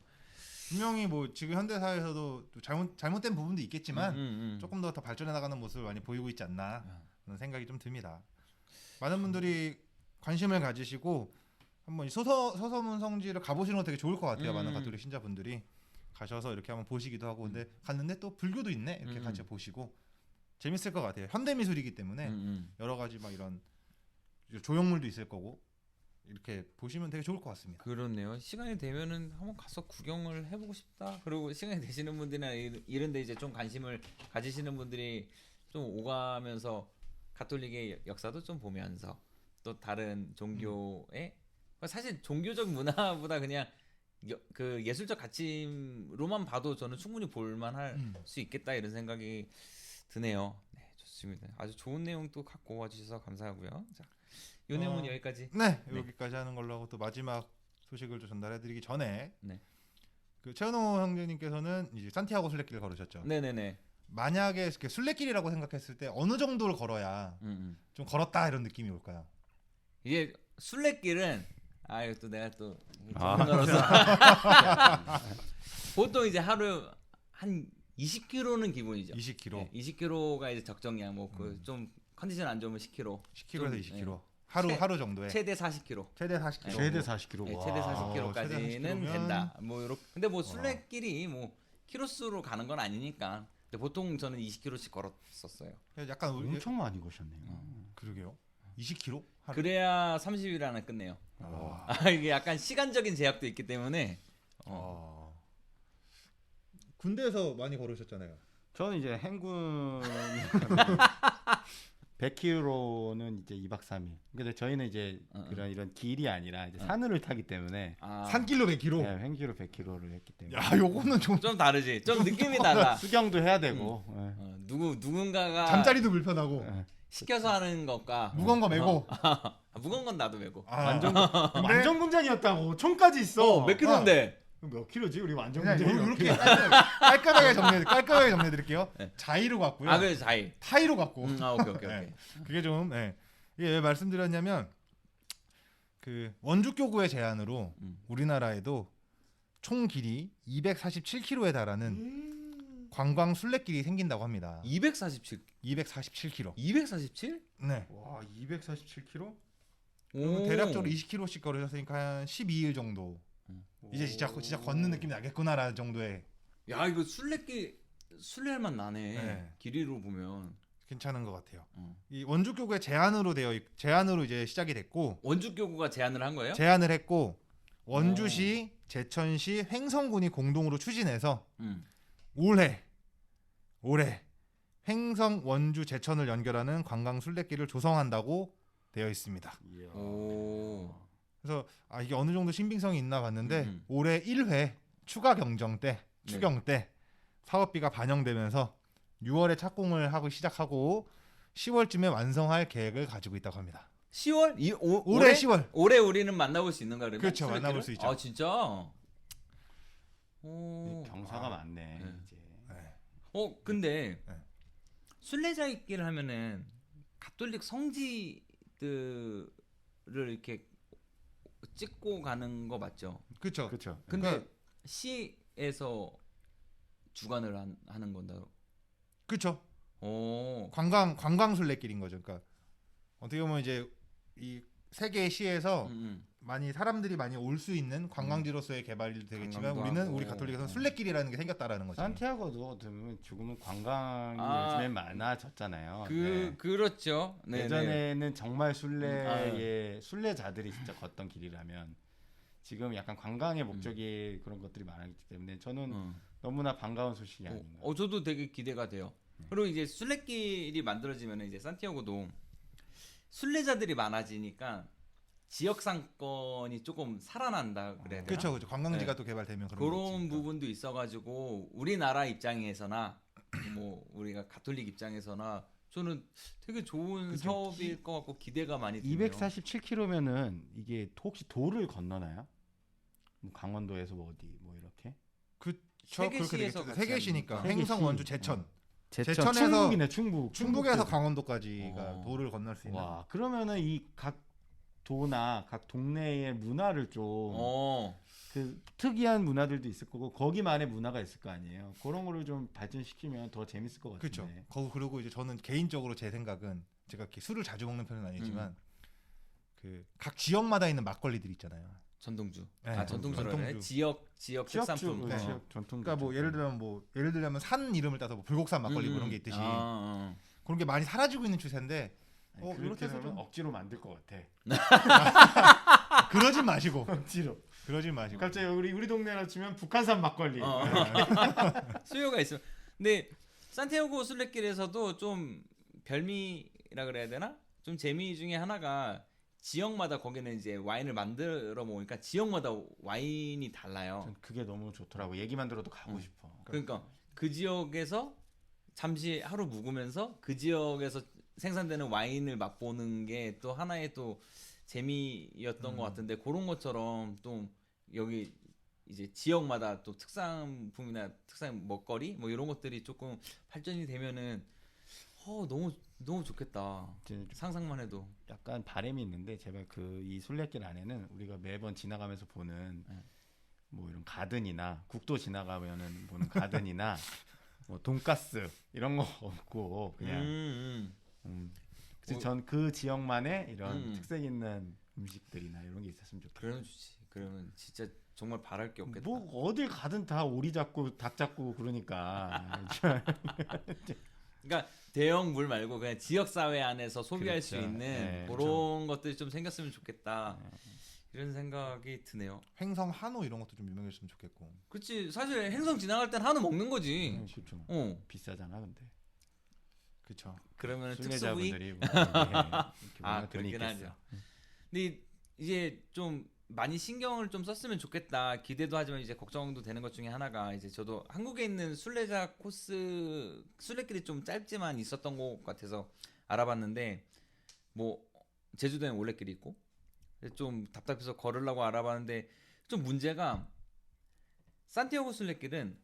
분명히 뭐 지금 현대 사회에서도 또 잘못된 부분도 있겠지만 조금 더 발전해 나가는 모습을 많이 보이고 있지 않나 그런 생각이 좀 듭니다. 많은 분들이 관심을 가지시고 한번 이 서서문 성지를 가보시는 거 되게 좋을 것 같아요. 많은 가톨릭 신자분들이 가셔서 이렇게 한번 보시기도 하고 근데 갔는데 또 불교도 있네 이렇게 같이 보시고 재밌을 것 같아요. 현대 미술이기 때문에 여러 가지 막 이런 조형물도 있을 거고 이렇게 보시면 되게 좋을 것 같습니다. 그렇네요. 시간이 되면은 한번 가서 구경을 해보고 싶다. 그리고 시간이 되시는 분들이나 이런데 이제 좀 관심을 가지시는 분들이 좀 오가면서 가톨릭의 역사도 좀 보면서 또 다른 종교의 사실 종교적 문화보다 그냥 그 예술적 가치로만 봐도 저는 충분히 볼만할 수 있겠다 이런 생각이 드네요. 네, 좋습니다. 아주 좋은 내용 또 갖고 와주셔서 감사하고요. 자, 이 내용은 여기까지. 네, 여기까지 하는 걸로 하고 또 마지막 소식을 좀 전달해드리기 전에 네. 그 최은호 형제님께서는 이제 산티아고 순례길을 걸으셨죠. 네네네. 만약에 이렇게 순례길이라고 생각했을 때 어느 정도를 걸어야 좀 걸었다 이런 느낌이 올까요? 이게 순례길은 이거 또 내가 또 아. 전문가로서 보통 이제 하루 한 20km는 기본이죠. 20km, 네, 20km가 이제 적정량. 뭐 그 좀 컨디션 안 좋으면 10km. 10km에서 좀, 20km. 하루 정도에 최대 40km. 최대 40km. 최대 40km. 네, 최대 40km까지는 최대 40km 면- 된다. 뭐 이렇게. 근데 뭐 순례길이 뭐 키로수로 가는 건 아니니까. 근데 보통 저는 20km씩 걸었었어요. 약간 우리 엄청 많이 거셨네요. 그러게요. 20km? 하루? 그래야 30일 안에 끝내요. 이게 약간 시간적인 제약도 있기 때문에. 군대에서 많이 걸으셨잖아요. 저는 이제 행군 100km는 이제 2박 3일. 근데 저희는 이제 그런 이런 길이 아니라 이제 산을 타기 때문에 산길로 100km. 네, 횡기로 100km를 했기 때문에. 야, 요거는 좀 좀 다르지. 좀 느낌이 달라. 수경도 해야 되고. 누군가가 잠자리도 불편하고 시켜서 하는 것과 무거운 거 메고. 무거운 건 나도 메고. 완전 군장이었다고. 총까지 있어. 몇 킬로인데? 몇 킬로지? 우리 완전 그냥 군장이. 이렇게 깔끔하게 정리해 드릴게요. 자이로 갔고요. 그래 자이. 타이로 갔고. 오케이. 네. 그게 좀 이게 왜 말씀드렸냐면 그 원주교구의 제안으로 우리나라에도 총 길이 247km에 달하는 관광 순례길이 생긴다고 합니다. 247. 247km. 247? 네. 와, 247km? 대략적으로 20km씩 걸으셨으니까 한 12일 정도. 이제 진짜 걷는 느낌이 나겠구나라는 정도의. 야 이거 순례할 맛 나네. 네. 길이로 보면 괜찮은 것 같아요. 이 원주교구의 제안으로 이제 시작이 됐고 원주교구가 제안을 한 거예요? 제안을 했고 원주시, 제천시, 횡성군이 공동으로 추진해서 올해 횡성, 원주, 제천을 연결하는 관광 순례길을 조성한다고 되어 있습니다. 오. 그래서 이게 어느 정도 신빙성이 있나 봤는데 올해 1회 추가 경정 때 추경 때 사업비가 반영되면서 6월에 착공을 하고 시작하고 10월쯤에 완성할 계획을 가지고 있다고 합니다. 10월? 올해 10월. 올해 우리는 만나볼 수 있는 거야 그러면? 그렇죠. 순례길을? 만나볼 수 있죠. 아 진짜? 경사가 많네. 이제. 근데 네. 순례자의 길 하면은 가톨릭 성지들을 이렇게 찍고 가는 거 맞죠? 그렇죠. 그렇죠. 근데 그러니까- 시에서 주관을 하는 건다. 그렇죠. 오. 관광 순례길인 거죠. 그러니까 어떻게 보면 이제 이 세계 시에서 많이 사람들이 많이 올 수 있는 관광지로서의 개발이 되겠지만 관광도 우리는 하고. 우리 가톨릭에서는 순례길이라는 게 생겼다라는 거죠. 산티아고도 어떻게 보면 조금은 관광이 요즘에 많아졌잖아요. 그렇죠. 네, 예전에는 정말 순례자들이 진짜 걷던 길이라면 지금 약간 관광의 목적이 그런 것들이 많았기 때문에 저는 너무나 반가운 소식이 아닌가. 저도 되게 기대가 돼요. 그리고 이제 순례길이 만들어지면 이제 산티아고도 순례자들이 많아지니까 지역 상권이 조금 살아난다 그래야 되나? 그렇죠. 관광지가 네. 또 개발되면 그런 부분도 있어가지고 우리나라 입장에서나 뭐 우리가 가톨릭 입장에서나 저는 되게 좋은 사업일 것 같고 기대가 많이 되네요. 247km면은 이게 혹시 도를 건너나요? 뭐 강원도에서 뭐 어디 뭐 이렇게? 그렇죠. 세계시에서 그렇게 되겠죠. 같이 세계시니까 하는 횡성, 세계시. 원주, 제천. 제천에서 제천에서 충북이네 충북에서 충북. 강원도까지가 도를 건널 수 있는. 와 그러면은 이 각 도나 각 동네의 문화를 좀 그 특이한 문화들도 있을 거고 거기만의 문화가 있을 거 아니에요. 그런 거를 좀 발전시키면 더 재밌을 것 같은데. 그렇죠. 그리고 이제 저는 개인적으로 제 생각은 제가 이렇게 술을 자주 먹는 편은 아니지만 그 각 지역마다 있는 막걸리들 있잖아요. 전통주. 네, 전통주를 전통주. 지역 특산품. 네. 지역 전통. 그러니까 뭐 예를 들면 산 이름을 따서 뭐 불곡산 막걸리 그런 게 있듯이 그런 게 많이 사라지고 있는 추세인데 그렇게 해서 하면 좀 억지로 만들 것 같아. 그러진 마시고 억지로. 그러진 마시고 갑자기 우리 동네라 치면 북한산 막걸리. 수요가 있어. 근데 산티아고 순례길에서도 좀 별미라 그래야 되나? 좀 재미 중에 하나가 지역마다 거기는 이제 와인을 만들어 먹으니까 지역마다 와인이 달라요. 전 그게 너무 좋더라고. 얘기만 들어도 가고 싶어. 그러니까 그 지역에서 잠시 하루 묵으면서 그 지역에서 생산되는 와인을 맛보는 게 또 하나의 또 재미였던 것 같은데 그런 것처럼 또 여기 이제 지역마다 또 특산품이나 특산 먹거리 뭐 이런 것들이 조금 발전이 되면은 너무 좋겠다. 상상만 해도 약간 바람이 있는데 제발 그 이 순례길 안에는 우리가 매번 지나가면서 보는 뭐 이런 가든이나 국도 지나가면은 보는 가든이나 뭐 돈가스 이런 거 없고 그냥 전 그 지역만의 이런 음. 특색 있는 음식들이나 이런 게 있었으면 좋겠다. 그러면 좋지. 그러면 진짜 정말 바랄 게 없겠다. 뭐 어딜 가든 다 오리 잡고 닭 잡고 그러니까. 그러니까 대형 물 말고 그냥 지역 사회 안에서 소비할 수 그렇죠. 있는 네, 그런 것들이 좀 생겼으면 좋겠다. 이런 생각이 드네요. 횡성 한우 이런 것도 좀 유명했으면 좋겠고. 그렇지. 사실 행성 지나갈 땐 한우 먹는 거지. 그렇죠. 어. 비싸잖아 근데. 그렇죠. 그러면 특수부위. 순례자분들이 뭐 이렇게 아, 돈이 그렇긴 있겠어. 하죠. 근데 이제 좀 많이 신경을 좀 썼으면 좋겠다. 기대도 하지만 이제 걱정도 되는 것 중에 하나가 이제 저도 한국에 있는 순례자 코스 순례길이 좀 짧지만 있었던 것 같아서 알아봤는데 뭐 제주도에는 올레길이 있고 좀 답답해서 걸으려고 알아봤는데 좀 문제가 산티아고 순례길은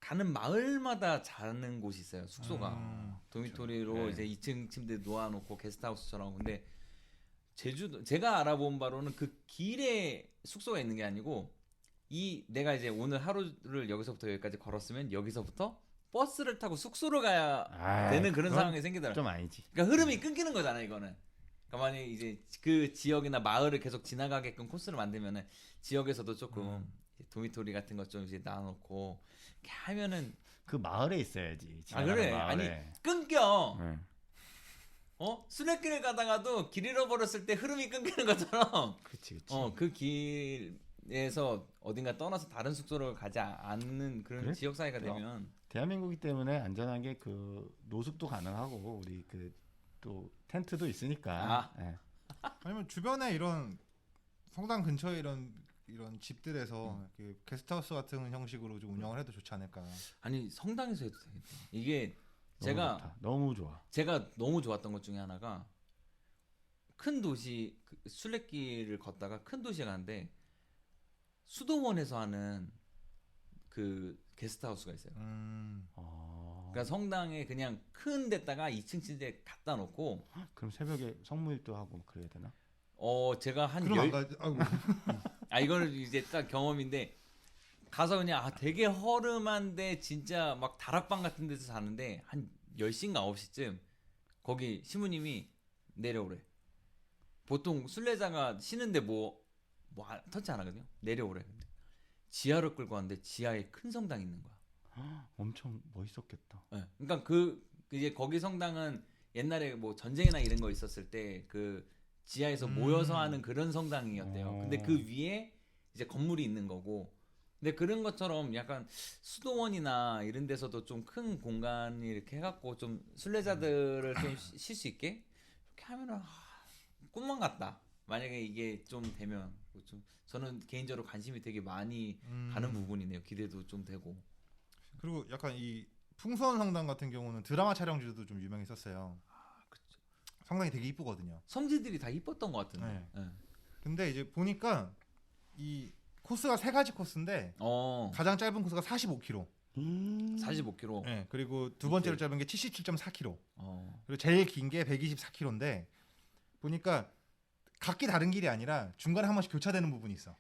가는 마을마다 자는 곳이 있어요. 숙소가 도미토리로 네. 이제 2층 침대 놓아놓고 게스트하우스처럼. 근데 제주도 제가 알아본 바로는 그 길에 숙소가 있는 게 아니고 이 내가 이제 오늘 하루를 여기서부터 여기까지 걸었으면 여기서부터 버스를 타고 숙소로 가야 되는 그런 그건 상황이 생기더라고요. 좀 아니지. 그러니까 흐름이 끊기는 거잖아 이거는. 그러니까 만약에 이제 그 지역이나 마을을 계속 지나가게끔 코스를 만들면은 지역에서도 조금 도미토리 같은 것 좀 이제 놔놓고 이렇게 하면은 그 마을에 있어야지. 아 그래 지나가는 아니 마을에. 끊겨. 네. 순례길을 가다가도 길 잃어버렸을 때 흐름이 끊기는 것처럼 그렇지. 그 길에서 어딘가 떠나서 다른 숙소를 가지 않는 그런 그래? 지역 사회가 되면 대한민국이기 때문에 안전하게 그 노숙도 가능하고 우리 그 또 텐트도 있으니까. 아. 예. 아니면 주변에 이런 성당 근처에 이런 집들에서 이렇게 게스트하우스 같은 형식으로 좀 운영을 해도 좋지 않을까. 아니 성당에서 해도 되겠다. 이게 너무 좋다. 너무 좋아. 제가 너무 좋았던 것 중에 하나가 큰 도시 순례길을 걷다가 큰 도시에 가는데 수도원에서 하는 그 게스트하우스가 있어요. 그러니까 성당에 그냥 큰 데다가 2층 침대 갖다 놓고 그럼 새벽에 성무일도 하고 그래야 되나? 제가 한 그럼 안 가지. 아이고. 이걸 이제 딱 경험인데 가서 그냥 되게 허름한데 진짜 막 다락방 같은 데서 자는데 한 10시인가 9시쯤 거기 시무님이 내려오래. 보통 순례자가 쉬는데 터치 안 하거든요. 내려오래. 근데 지하로 끌고 왔는데 지하에 큰 성당이 있는 거야. 엄청 멋있었겠다. 네. 그러니까 이제 거기 성당은 옛날에 뭐 전쟁이나 이런 거 있었을 때 그 지하에서 모여서 하는 그런 성당이었대요. 근데 그 위에 이제 건물이 있는 거고. 근데 그런 것처럼 약간 수도원이나 이런 데서도 좀 큰 공간이 이렇게 해갖고 좀 순례자들을 좀 쉴 수 있게 이렇게 하면은 꿈만 같다. 만약에 이게 좀 되면 좀 저는 개인적으로 관심이 되게 많이 가는 부분이네요. 기대도 좀 되고. 그리고 약간 이 풍수원 성당 같은 경우는 드라마 촬영지도 좀 유명했었어요. 그쵸. 성당이 되게 이쁘거든요. 성지들이 다 이뻤던 것 같은데. 네. 네. 근데 이제 보니까 이 코스가 세 가지 코스인데 가장 짧은 코스가 45km. 45km. 네, 그리고 두 번째로 짧은 게 77.4km. 그리고 제일 긴 게 124km인데 보니까 각기 다른 길이 아니라 중간에 한 번씩 교차되는 부분이 있어.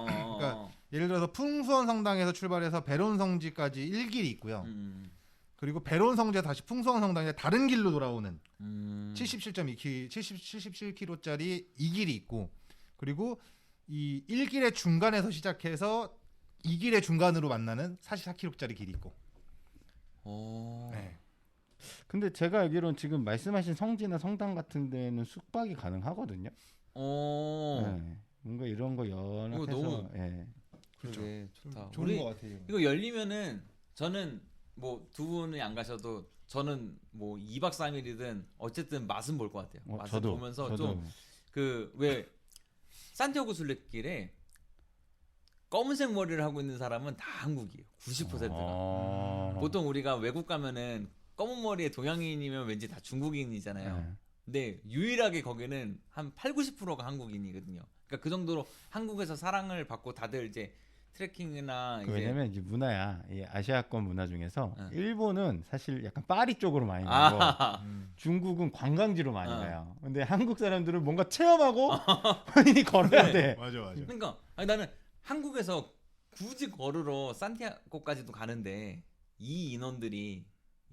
그러니까 예를 들어서 풍수원 성당에서 출발해서 베론 성지까지 1길이 있고요. 그리고 베론 성지에서 다시 풍수원 성당에 다른 길로 돌아오는 77km짜리 2길이 있고, 그리고 이 1길의 중간에서 시작해서 2길의 중간으로 만나는 44km짜리 길이 있고. 네. 근데 제가 알기로는 지금 말씀하신 성지나 성당 같은 데는 숙박이 가능하거든요. 네. 뭔가 이런 거 연합해서 너무- 예. 그래 좋다. 좋은 것 같아요. 이거 열리면은 저는 뭐 두 분이 안 가셔도 저는 뭐 2박 3일이든 어쨌든 맛은 볼 것 같아요. 맛을 저도 보면서 좀 그 왜 산티아고 순례길에 검은색 머리를 하고 있는 사람은 다 한국이에요. 90%가. 보통 우리가 외국 가면은 검은 머리에 동양인이면 왠지 다 중국인이잖아요. 네. 근데 유일하게 거기는 한 8, 90%가 한국인이거든요. 그러니까 그 정도로 한국에서 사랑을 받고 다들 이제 트레킹이나 이제 왜냐면 이제 문화야. 이 아시아권 문화 중에서 네. 일본은 사실 약간 파리 쪽으로 많이 가고 중국은 관광지로 많이 어. 가요. 근데 한국 사람들은 뭔가 체험하고 본인이 걸어야 돼. 맞아. 그러니까 나는 한국에서 굳이 걸으러 산티아고까지도 가는데 이 인원들이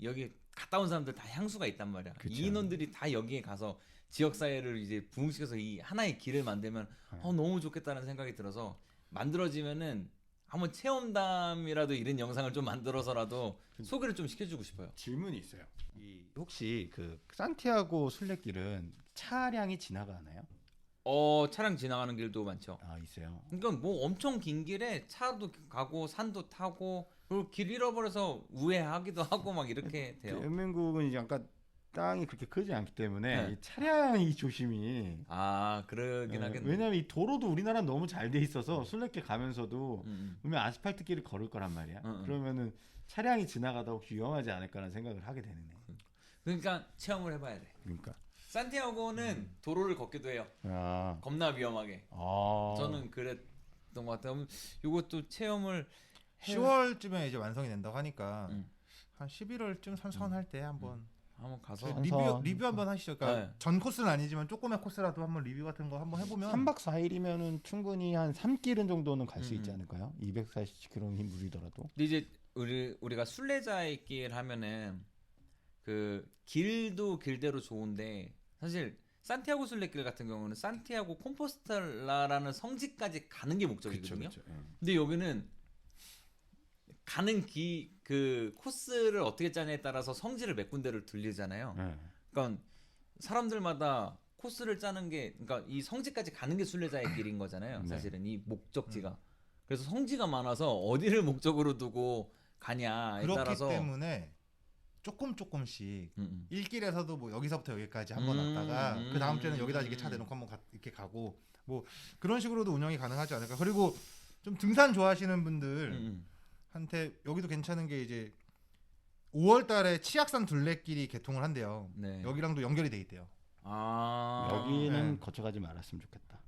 여기 갔다 온 사람들 다 향수가 있단 말이야. 그쵸. 이 인원들이 다 여기에 가서 지역 사회를 이제 부흥시켜서 이 하나의 길을 만들면 너무 좋겠다는 생각이 들어서 만들어지면은 한번 체험담이라도 이런 영상을 좀 만들어서라도 소개를 좀 시켜주고 싶어요. 질문이 있어요. 혹시 그 산티아고 순례길은 차량이 지나가나요? 차량 지나가는 길도 많죠. 아 있어요. 그러니까 뭐 엄청 긴 길에 차도 가고 산도 타고 그리고 길 잃어버려서 우회하기도 하고 막 이렇게 돼요. 대한민국은 이제 약간 땅이 그렇게 크지 않기 때문에 네. 이 차량이 조심이. 그러긴 하겠네. 왜냐면 이 도로도 우리나라는 너무 잘 돼 있어서 순례길 가면서도 음. 분명 아스팔트 길을 걸을 거란 말이야. 응. 그러면은 차량이 지나가다 혹시 위험하지 않을까라는 생각을 하게 되네. 그러니까 체험을 해봐야 돼. 그러니까. 산티아고는 도로를 걷기도 해요. 아. 겁나 위험하게. 저는 그랬던 것 같아요. 이것도 체험을 10월쯤에 이제 완성이 된다고 하니까 음. 한 11월쯤 선선할 때 한번 한번 가서 저 선선. 리뷰 한번 하시죠. 그러니까 네. 전 코스는 아니지만 조그만 코스라도 한번 리뷰 같은 거 한번 해보면 3박 4일이면은 충분히 한 3길은 정도는 갈 수 있지 음. 않을까요? 240km 무리더라도. 근데 이제 우리가 순례자의 길 하면은 그 길도 길대로 좋은데 사실 산티아고 순례길 같은 경우는 산티아고 콤포스텔라라는 성지까지 가는 게 목적이거든요. 그쵸. 근데 여기는 가는 그 코스를 어떻게 짜냐에 따라서 성지를 몇 군데를 들리잖아요. 그러니까 사람들마다 코스를 짜는 게 그러니까 이 성지까지 가는 게 순례자의 길인 거잖아요. 네. 사실은 이 목적지가. 그래서 성지가 많아서 어디를 목적으로 두고 가냐에 그렇기 따라서 때문에 조금씩 음. 1길에서도 뭐 여기서부터 여기까지 한번 왔다가 그 다음 주에는 여기다 이렇게 차 대놓고 한번 이렇게 가고 뭐 그런 식으로도 운영이 가능하지 않을까. 그리고 좀 등산 좋아하시는 분들 한테 여기도 괜찮은 게 이제 5월달에 치악산 둘레길이 개통을 한대요. 네. 여기랑도 연결이 돼 있대요. 여기는 네. 거쳐가지 말았으면 좋겠다.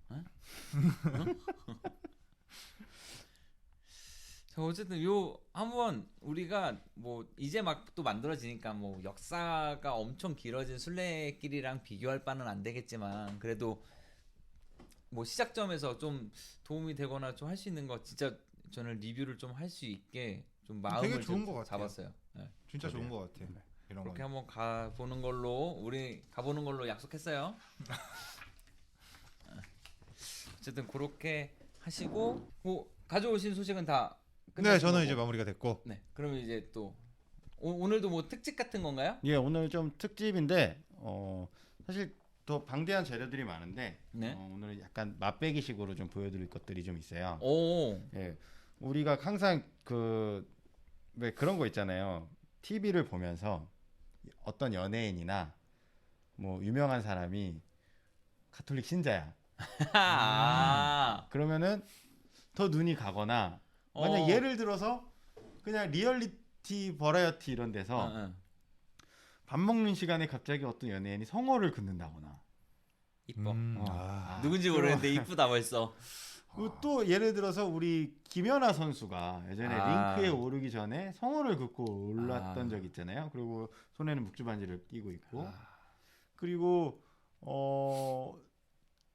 자, 어쨌든 요 한번 우리가 뭐 이제 막 또 만들어지니까 뭐 역사가 엄청 길어진 순례길이랑 비교할 바는 안 되겠지만 그래도 뭐 시작점에서 좀 도움이 되거나 좀 할 수 있는 거 진짜 저는 리뷰를 좀 할 수 있게 좀 마음을 되게 좋은 좀 것 같아요. 잡았어요. 네. 진짜 좋은 것 같아. 네. 이런 그렇게 거. 한번 가보는 걸로 우리 가보는 걸로 약속했어요. 어쨌든 그렇게 하시고 뭐 가져오신 소식은 다 네, 끝나신 저는 거고. 이제 마무리가 됐고. 네. 그러면 이제 또 오늘도 뭐 특집 같은 건가요? 예, 오늘 좀 특집인데 사실 더 방대한 재료들이 많은데 네. 오늘은 약간 맛배기식으로 좀 보여드릴 것들이 좀 있어요. 오. 예, 우리가 항상 왜 그런 거 있잖아요. TV를 보면서 어떤 연예인이나 뭐 유명한 사람이 가톨릭 신자야. 그러면은 더 눈이 가거나 만약 예를 들어서 그냥 리얼리티 버라이어티 이런 데서 밥 먹는 시간에 갑자기 어떤 연예인이 성어를 긋는다거나 이뻐. 아. 누군지 모르겠는데 이쁘다 벌써. 그리고 또 예를 들어서 우리 김연아 선수가 예전에 링크에 오르기 전에 성어를 긋고 올랐던 적 있잖아요. 그리고 손에는 묵주 반지를 끼고 있고 그리고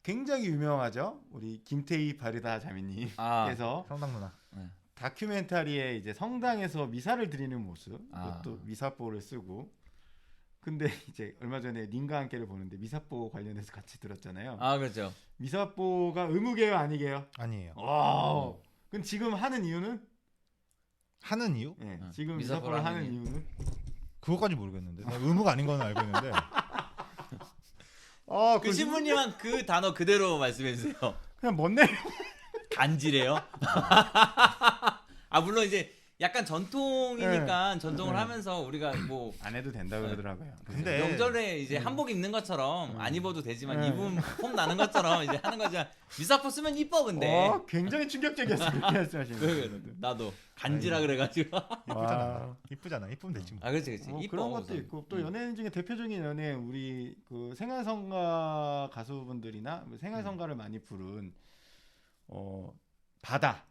굉장히 유명하죠. 우리 김태희 바리다 자매님께서 성당 누나. 다큐멘터리에 이제 성당에서 미사를 드리는 모습, 또 미사보를 쓰고. 근데 이제 얼마 전에 님과 함께를 보는데 미사보 관련해서 같이 들었잖아요. 그렇죠. 미사보가 의무게요, 아니게요? 아니에요. 그럼 지금 하는 이유는? 하는 이유? 네, 지금 미사포를 미사포를 하는 하는 이유는? 그거까지 모르겠는데. 나 의무가 아닌 거는 알고 있는데. 그 신부님은 그 단어 그대로 말씀해 주세요. 그냥 뭔데? 간지래요. 물론 이제 약간 전통이니까 전통을 하면서 우리가 뭐 안 해도 된다 그러더라고요. 근데 명절에 이제 한복 입는 것처럼 안 입어도 되지만 입으면 폼 나는 것처럼 이제 하는 거지만 미사포 쓰면 이뻐 근데. 굉장히 충격적이었어. 그렇게 말씀하시는 거. 나도 간지라 그래가지고. 이쁘잖아. 이쁘잖아. 이쁘면 되지 뭐. 그렇지. 이뻐. 그런 것도 있고 또 연예인 중에 대표적인 연예인 우리 그 생활성가 가수분들이나 생활성가를 많이 부른 바다.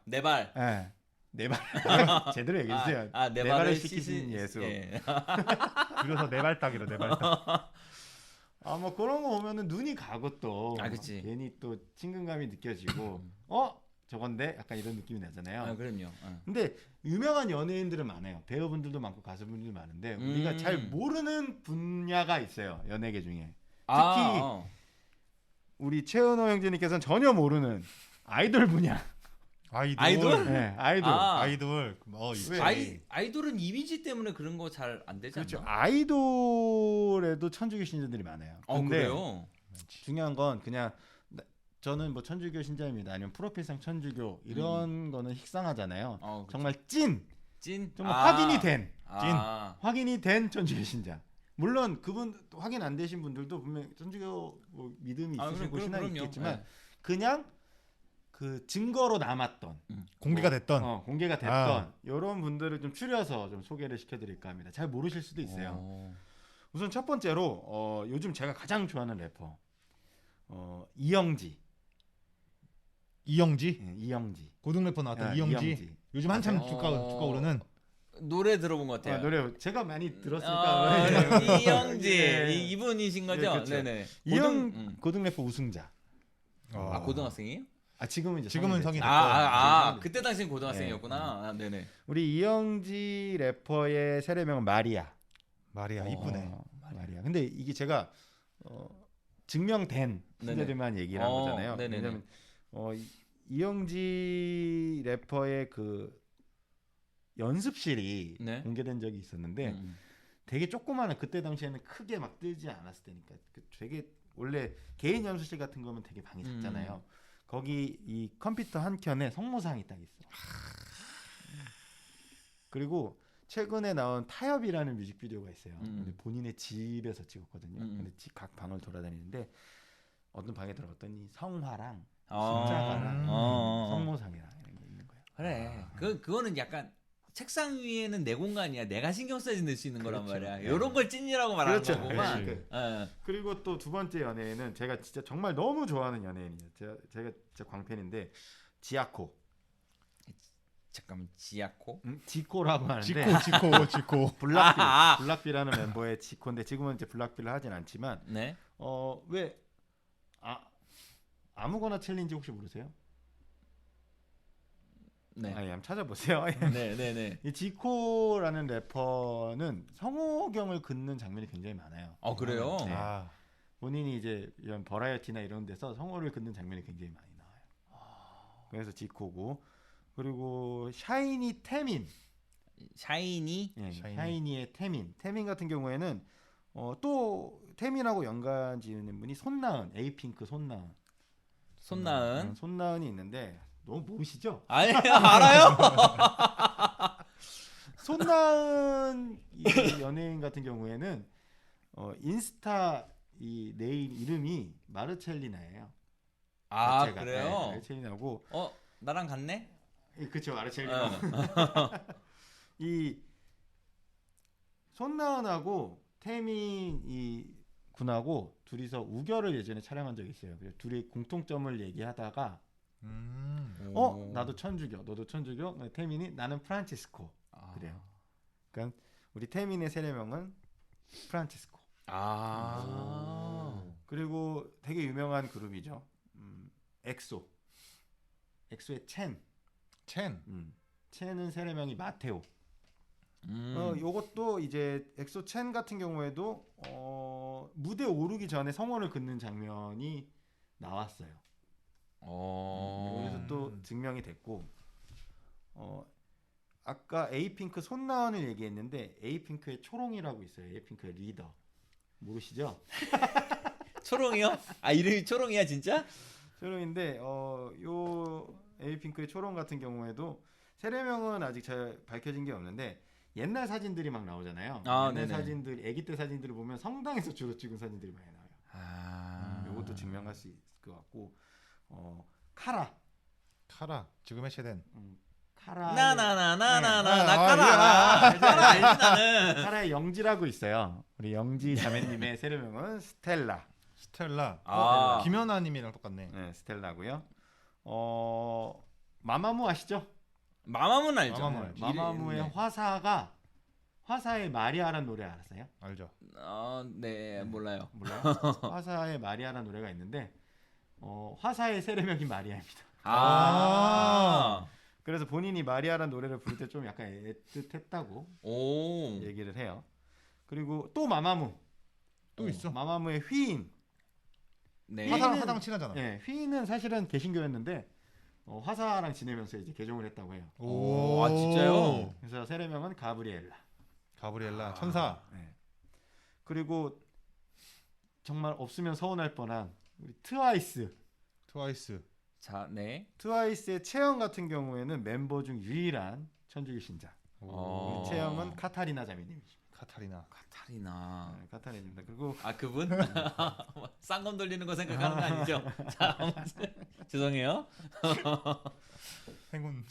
내 발. 네. 네 발. 제대로 얘기해 주세요. 내 네 발을 씻기신 예수. 예. 그래서 네 발딱이로 네 발딱. 뭐 그런 거 보면은 눈이 가고 또 그치. 괜히 또 친근감이 느껴지고 저건데 약간 이런 느낌이 나잖아요. 아, 그럼요. 근데 유명한 연예인들은 많아요. 배우분들도 많고 가수분들도 많은데 우리가 잘 모르는 분야가 있어요. 연예계 중에. 특히 우리 최은호 형제님께서는 전혀 모르는 아이돌 분야. 아이돌? 네, 아이돌. 아이돌. 왜? 아이돌은 이미지 때문에 그런 거 잘 안 되지 그렇죠. 않나? 아이돌에도 천주교 신자들이 많아요. 근데 그래요? 중요한 건 그냥 저는 뭐 천주교 신자입니다. 아니면 프로필상 천주교 이런 거는 식상하잖아요. 그쵸. 정말 찐 찐? 정말 확인이 된 찐. 천주교 신자. 물론 그분 확인 안 되신 분들도 분명 천주교 뭐 믿음이 있으시고 신앙이 있겠지만 네. 그냥 그 증거로 남았던 공개가 됐던 공개가 됐던 이런 분들을 좀 추려서 좀 소개를 시켜드릴까 합니다. 잘 모르실 수도 있어요. 우선 첫 번째로 요즘 제가 가장 좋아하는 래퍼 이영지. 이영지 고등 래퍼 나왔던 이영지. 요즘 한참 주가 오르는 노래 들어본 것 같아요. 노래 제가 많이 들었으니까. 이영지 이분이신 거죠? 그렇죠. 네네. 고등 래퍼 우승자. 고등학생이에요? 지금은 성이 됐고. 그때 당시엔 고등학생이었구나. 네네. 우리 이영지 래퍼의 세례명은 마리아. 이쁘네. 마리아. 근데 이게 제가 증명된 신자들만 얘기를 한 거잖아요. 왜냐면 이영지 래퍼의 그 연습실이 공개된 적이 있었는데 되게 조그마한 그때 당시에는 크게 막 뜨지 않았을 때니까 되게 원래 개인 연습실 같은 거면 되게 방이 작잖아요. 거기 이 컴퓨터 한 켠에 성모상이 딱 있어. 그리고 최근에 나온 타협이라는 뮤직비디오가 있어요. 근데 본인의 집에서 찍었거든요. 근데 각 방을 돌아다니는데 어떤 방에 들어갔더니 성화랑 십자가랑 성모상이랑 이런 게 있는 거예요. 그래. 그거는 약간 책상 위에는 내 공간이야. 내가 신경 써야지 넣을 수 있는 거란 말이야. 네. 이런 걸 찐이라고 말하는 거구만. 그리고 또 두 번째 연예인은 제가 진짜 정말 너무 좋아하는 연예인이에요. 제가 진짜 광팬인데 지아코. 잠깐만 지아코? 지코라고 하는데 지코. 블락비라는 멤버의 지코인데 지금은 이제 블락비를 하진 않지만 왜 아무거나 챌린지 혹시 모르세요? 네. 한번 찾아보세요. 네네네. 이 지코라는 래퍼는 성호경을 긋는 장면이 굉장히 많아요. 그래요? 네. 본인이 이제 이런 버라이어티나 이런 데서 성호를 긋는 장면이 굉장히 많이 나와요. 그래서 지코고 그리고 샤이니 태민. 샤이니의 태민 같은 경우에는 또 태민하고 연관 지으는 분이 손나은, 에이핑크 손나은이 있는데 너무 모르시죠? 아니 알아요. 손나은 이 연예인 같은 경우에는 인스타 이 네임 이름이 마르첼리나예요. 그래요? 네, 마르첼리나고 나랑 같네? 그렇죠. 마르첼리나. 이 손나은하고 태민 이 군하고 둘이서 우결을 예전에 촬영한 적이 있어요. 그래서 둘이 공통점을 얘기하다가 나도 천주교, 너도 천주교. 태민이 나는 프란치스코. 그래요. 그러니까 우리 태민의 세례명은 프란치스코. 그리고 되게 유명한 그룹이죠. 엑소의 첸은 세례명이 마테오. 요것도 이제 엑소 첸 같은 경우에도 무대 오르기 전에 성원을 긋는 장면이 나왔어요. 여기서 또 증명이 됐고 아까 에이핑크 손나은을 얘기했는데 에이핑크의 초롱이라고 있어요. 에이핑크의 리더 모르시죠? 초롱이요? 이름이 초롱이야 진짜? 초롱인데 요 에이핑크의 초롱 같은 경우에도 세례명은 아직 잘 밝혀진 게 없는데 옛날 사진들이 막 나오잖아요. 옛날 사진들, 아기 때 사진들을 보면 성당에서 주로 찍은 사진들이 많이 나와요. 요것도 증명할 수 있을 것 같고 카라 지금 해체된 카라 알지 나는. 카라의 영지라고 있어요. 우리 영지 자매님의 세례명은 스텔라. 김연아님이랑 똑같네. 네, 스텔라고요. 마마무 아시죠? 마마무는 알죠. 마마무의 화사의 마리아라는 노래 알았어요? 알죠. 네 몰라요. 화사의 마리아라는 노래가 있는데 화사의 세례명이 마리아입니다. 아. 그래서 본인이 마리아라는 노래를 부를 때 좀 약간 애틋했다고 오. 얘기를 해요. 그리고 또 마마무. 또 있어. 마마무의 휘인. 네. 화사랑 친하잖아. 예, 휘인은 사실은 개신교였는데 화사랑 지내면서 이제 개종을 했다고 해요. 오, 아, 진짜요? 그래서 세례명은 가브리엘라. 가브리엘라 천사. 네. 그리고 정말 없으면 서운할 뻔한 우리 트와이스. 트와이스. 자, 네. 트와이스의 채영 같은 경우에는 mem버 중 유일한 천주교 신자. 어. 채영은 카타리나 자매님이십니다. 카타리나. 카타리나. 네, 카타리나입니다. 그리고 아, 그분? 쌍검 돌리는 거 생각하는 거 아니죠? 자, 죄송해요. 행운.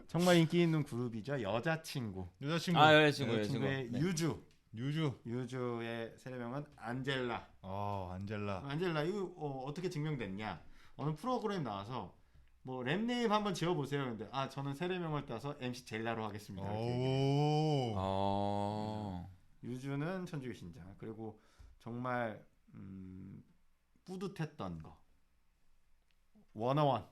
정말 인기 있는 그룹이죠. 여자친구. 여자친구. 아, 여자친구. 여자친구의 네. 유주. 유주의 세례명은 안젤라. 안젤라. 안젤라 이거 어떻게 증명됐냐? 어느 프로그램 나와서 뭐 랩네임 한번 지어보세요. 근데 저는 세례명을 따서 MC 젤라로 하겠습니다. 이렇게 얘기해요. 어. 유주는 천주교 신자. 그리고 정말 뿌듯했던 거. 원어원.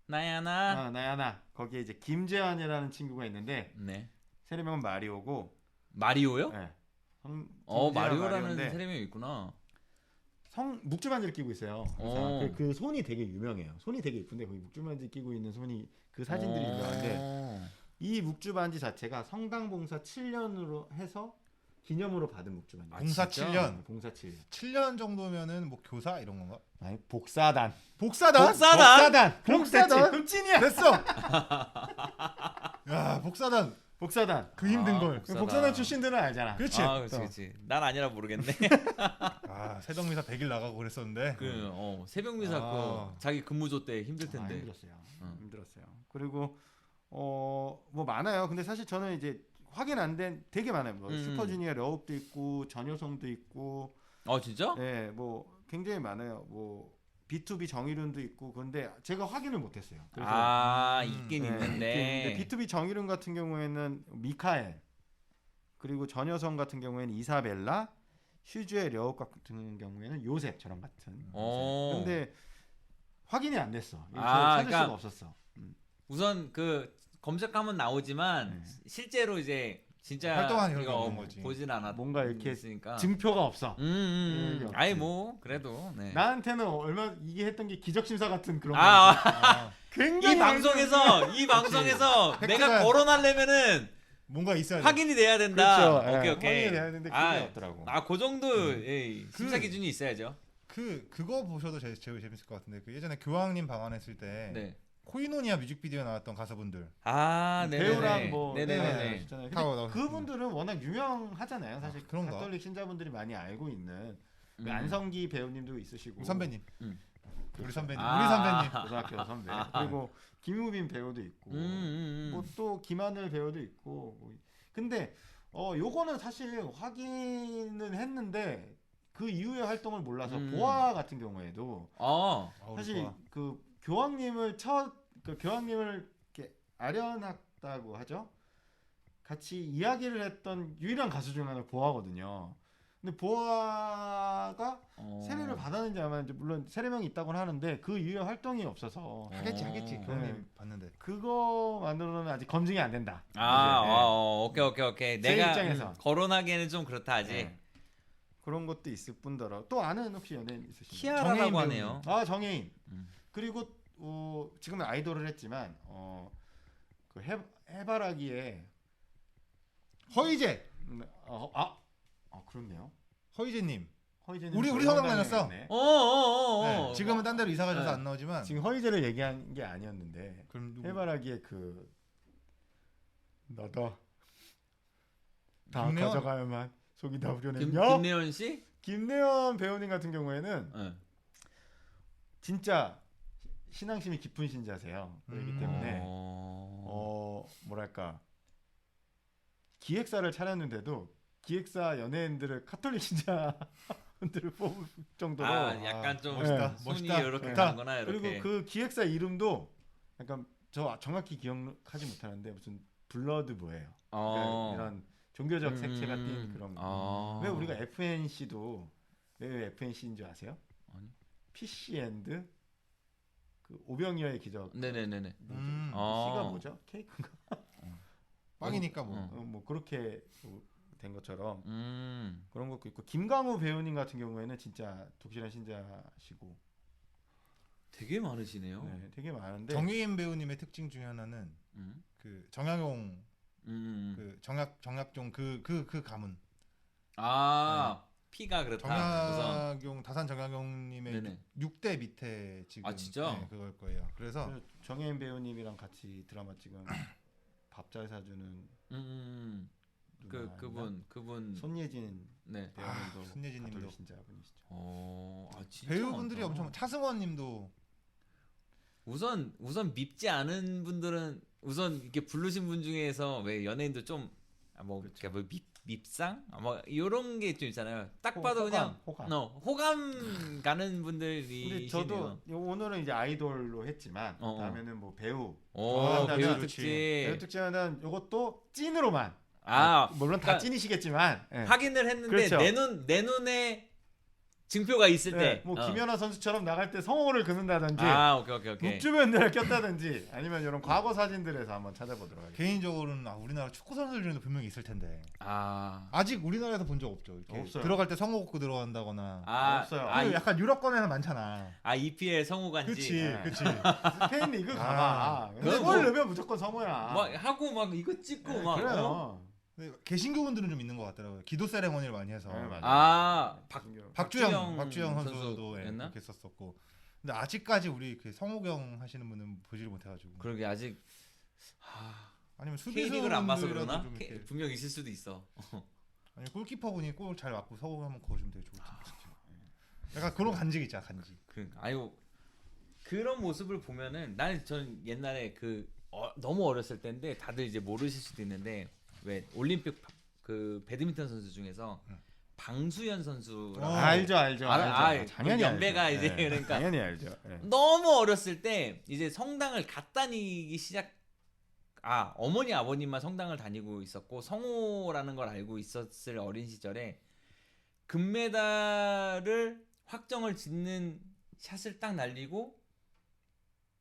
나야나. 나야나. 거기에 이제 김재환이라는 친구가 있는데 네. 세례명은 마리오고. 마리오요? 네. 마리오라는 마리오인데 세례명이 있구나. 묵주반지를 끼고 있어요. 어. 그 손이 되게 유명해요. 손이 되게 예쁜데 거기 묵주반지 끼고 있는 손이 그 사진들이 유명한데 이 묵주반지 자체가 성당봉사 7년으로 해서 기념으로 받은 묵주반지. 봉사 진짜? 7년. 봉사 7년. 7년 정도면은 뭐 교사 이런 건가? 아니 복사단. 복사단. 그럼 복사단? 됐지. 흠찐이야. 됐어. 야, 복사단. 복사단. 그 힘든 걸. 복사단. 복사단 출신들은 알잖아. 그렇지. 아, 그렇지. 난 아니라 모르겠네. 새벽미사 100일 나가고 그랬었는데. 새벽 미사 아. 자기 근무조 때 힘들 텐데. 힘들었어요. 응. 힘들었어요. 그리고 뭐 많아요. 근데 사실 저는 이제 확인 안 된 되게 많아요. 뭐 슈퍼주니어 러브도 있고 전효성도 있고. 진짜? 네, 뭐 굉장히 많아요. 뭐 B2B 정의론도 있고. 근데 제가 확인을 못했어요. 그래서 있긴 네, 있는데. B2B 정의론 같은 경우에는 미카엘, 그리고 전효성 같은 경우에는 이사벨라, 슈즈의 려욱 같은 경우에는 요셉 저랑 같은. 근데 확인이 안 됐어. 찾을 수가 없었어. 우선 그 검색하면 나오지만 네. 실제로 이제 진짜 활동한 이거 혈가 없는 거지. 보진 않았. 뭔가 이렇게 있으니까. 증표가 없어. 아이 뭐 그래도. 네. 나한테는 얼마 이게 했던 게 기적 심사 같은 그런 거. 이 방송에서 팩트가- 내가 거론하려면은 뭔가 있어야 돼. 확인이 돼야 된다. 그렇죠. 오케이. 확인이 돼야 되는데 그게 없더라고. 그 정도 심사 기준이 있어야죠. 그거 보셔도 제일 재밌을 것 같은데. 그 예전에 교황님 방한했을 때 네. 코이노니아 뮤직비디오에 나왔던 가수분들. 네네네. 배우랑 뭐 네네네. 있잖아요. 다 근데 나왔- 그분들은 워낙 유명하잖아요. 사실 그런가? 가톨릭 신자분들이 많이 알고 있는 안성기 배우님도 있으시고 선배님. 그렇죠. 우리 선배님. 아. 우리 선배님. 고등학교 선배. 그리고 김우빈 배우도 있고 뭐 또 김하늘 배우도 있고. 근데 요거는 사실 확인은 했는데 그 이후의 활동을 몰라서 보아 같은 경우에도 사실 그 교황님을 교황님을 이렇게 아련하다고 하죠. 같이 이야기를 했던 유일한 가수 중 하나 보아거든요. 근데 보아가 세례를 받았는지 아마 이제 물론 세례명이 있다고는 하는데 그 이후에 활동이 없어서 하겠지. 교황님 네. 봤는데. 그거만으로는 아직 검증이 안 된다. 오케이. 제 내가 입장에서. 거론하기에는 좀 그렇다 아직. 네. 그런 것도 있을 뿐더러 또 아는 혹시 연예인 있으신가요? 키아라라고 하네요. 정혜인. 그리고 지금은 아이돌을 했지만 그 해바라기에 허이제. 그렇네요. 허이제님. 허이제는 우리 저희 성당 성당에 다녔어. 있네. 네, 지금은 딴 데로 이사 가셔서 네. 안 나오지만. 지금 허이제를 얘기한 게 아니었는데 그럼 누구? 해바라기에 그 너도 다 김래원? 가져가야만 속이 다 우려냈냐? 김래원 씨? 김래원 배우님 같은 경우에는 네. 진짜 신앙심이 깊은 신자세요. 그렇기 때문에 뭐랄까 기획사를 차렸는데도 기획사 연예인들을 카톨릭 신자분들을 뽑을 정도로 약간 좀 멋있다. 손이 멋있다. 이렇게 좋다. 가는구나 이렇게. 그리고 그 기획사 이름도 약간 저 정확히 기억하지 못하는데 무슨 블러드 뭐예요. 그러니까 이런 종교적 색채가 띈 그런 거. 왜 우리가 FNC도 왜 FNC인 줄 아세요? 아니. PC 앤드 그 오병이어의 기적. 네네네네. C가 뭐죠? 케이크인가? 빵이니까 뭐. 뭐 그렇게 된 것처럼 그런 것도 있고 김강우 배우님 같은 경우에는 진짜 독실한 신자시고 되게 많으시네요. 네, 되게 많은데 정유인 배우님의 특징 중에 하나는 음. 그 정약용 그 정약용 그 가문 피가 그렇다. 우선. 정약용 다산 정약용님의 네네. 6대 밑에 지금 아, 진짜? 네, 그걸 거예요. 그래서 정혜인 배우님이랑 같이 드라마 지금 밥 잘 사주는 누나 그분 손예진 네. 배우님도 손예진님도. 가톨릭 신자분이시죠. 진짜 배우분들이 많다. 엄청 차승원님도 우선 밉지 않은 분들은 우선 이렇게 부르신 분 중에서 왜 연예인도 좀뭐 밉상 뭐 이런 게 좀 있잖아요. 딱 봐도 그냥 호감 가는 분들이. 근데 저도 오늘은 이제 아이돌로 했지만 다음에는 뭐 배우 배우 좋지. 특집. 배우 특징은 이것도 찐으로만 물론 다 그러니까 찐이시겠지만 확인을 했는데 그렇죠. 내 눈에 증표가 있을 때 뭐 김연아 선수처럼 나갈 때 성호를 긋는다든지 오케이. 묵주변대를 꼈다든지 아니면 이런 과거 사진들에서 한번 찾아보도록 하겠습니다. 개인적으로는 우리나라 축구 선수들 중에도 분명히 있을 텐데 아 아직 우리나라에서 본 적 없죠. 이렇게 없어요. 들어갈 때 성호 걷고 들어간다거나. 없어요. 그리고 약간 유럽권에는 많잖아. EPL 성우간지. 그치. 스페인 리그 가봐. 그건 골 뭐- 넣으면 무조건 성호야. 막 하고 막 이거 찍고 막. 그래요. 근데 개신교분들은 좀 있는 것 같더라고요. 기도 세레머니를 많이 해서. 네, 맞아요. 박주영 선수도 선수였나? 그렇게 썼었고. 근데 아직까지 우리 그 성호경 하시는 분은 보지를 못해가지고. 그러게 아직 아니면 수비수 K리그를 안 봐서 분들이라도 그러나? 좀 이렇게- 분명 있을 수도 있어. 아니 골키퍼 분이 골 잘 맞고 성호 한번 거주면 되게 좋을 텐데. 약간 그런 간직 있잖아, 간직. 그런 모습을 보면은 저는 옛날에 너무 어렸을 때인데 다들 이제 모르실 수도 있는데 왜 올림픽 그 배드민턴 선수 중에서 방수현 선수라고 알죠. 당연히 연배가 알죠. 이제 그러니까 당연히 알죠. 너무 어렸을 때 이제 성당을 갓 다니기 어머니 아버님만 성당을 다니고 있었고 성호라는 걸 알고 있었을 어린 시절에 금메달을 확정을 짓는 샷을 딱 날리고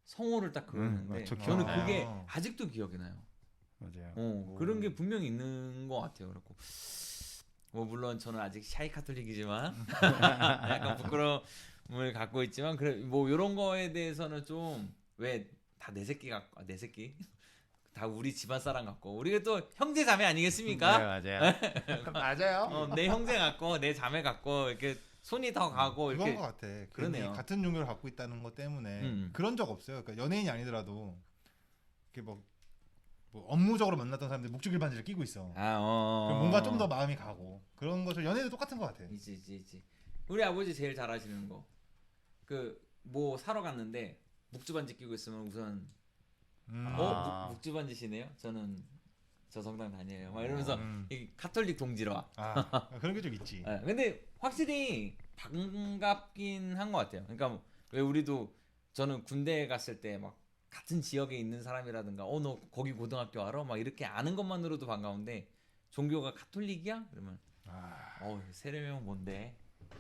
성호를 딱 그러는데 저는 기억나요. 그게 아직도 기억이 나요. 맞아요. 그런 게 분명히 있는 것 같아요. 그렇고 뭐 물론 저는 아직 샤이 카톨릭이지만 약간 부끄러움을 갖고 있지만 뭐 이런 거에 대해서는 좀 왜 다 내 새끼 같고 내 새끼 다 우리 집안 사람 같고 우리가 또 형제 자매 아니겠습니까? 네, 맞아요. 맞아요. 내 형제 같고 내 자매 같고 이렇게 손이 더 가고 그건 이렇게 것 같아. 그러네요. 괜히 같은 종교를 갖고 있다는 것 때문에 그런 적 없어요. 그러니까 연예인이 아니더라도 이렇게 뭐 업무적으로 만났던 사람들이 묵직일 반지를 끼고 있어. 그럼 뭔가 좀 더 마음이 가고 그런 것을 연예인도 똑같은 것 같아. 있지. 우리 아버지 제일 잘하시는 거. 뭐 사러 갔는데 묵주 반지 끼고 있으면 우선 묵주 반지시네요. 저는 저 성당 다녀요. 막 이러면서 이 카톨릭 동지라. 그런 게 좀 있지. 근데 확실히 반갑긴 한 것 같아요. 그러니까 왜 우리도 저는 군대 갔을 때 막 같은 지역에 있는 사람이라든가 너 거기 고등학교 알아? 막 이렇게 아는 것만으로도 반가운데 종교가 카톨릭이야? 그러면 세례명 뭔데?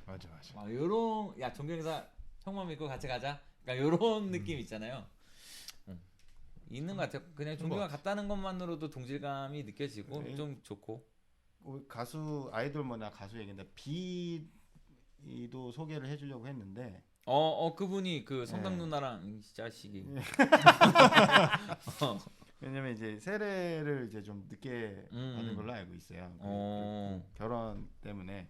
맞아. 막 요런 종교행사 형만 믿고 같이 가자. 그러니까 요런 느낌 있잖아요. 있는 것 같아요. 그냥 종교가 같다는 것만으로도 동질감이 느껴지고 좀 좋고. 가수 아이돌 뭐나 가수 얘기인데 비도 소개를 해주려고 했는데 그분이 그 성당 누나랑 이 자식이. 왜냐면 이제 세례를 이제 좀 늦게 받은 걸로 알고 있어요. 결혼 때문에.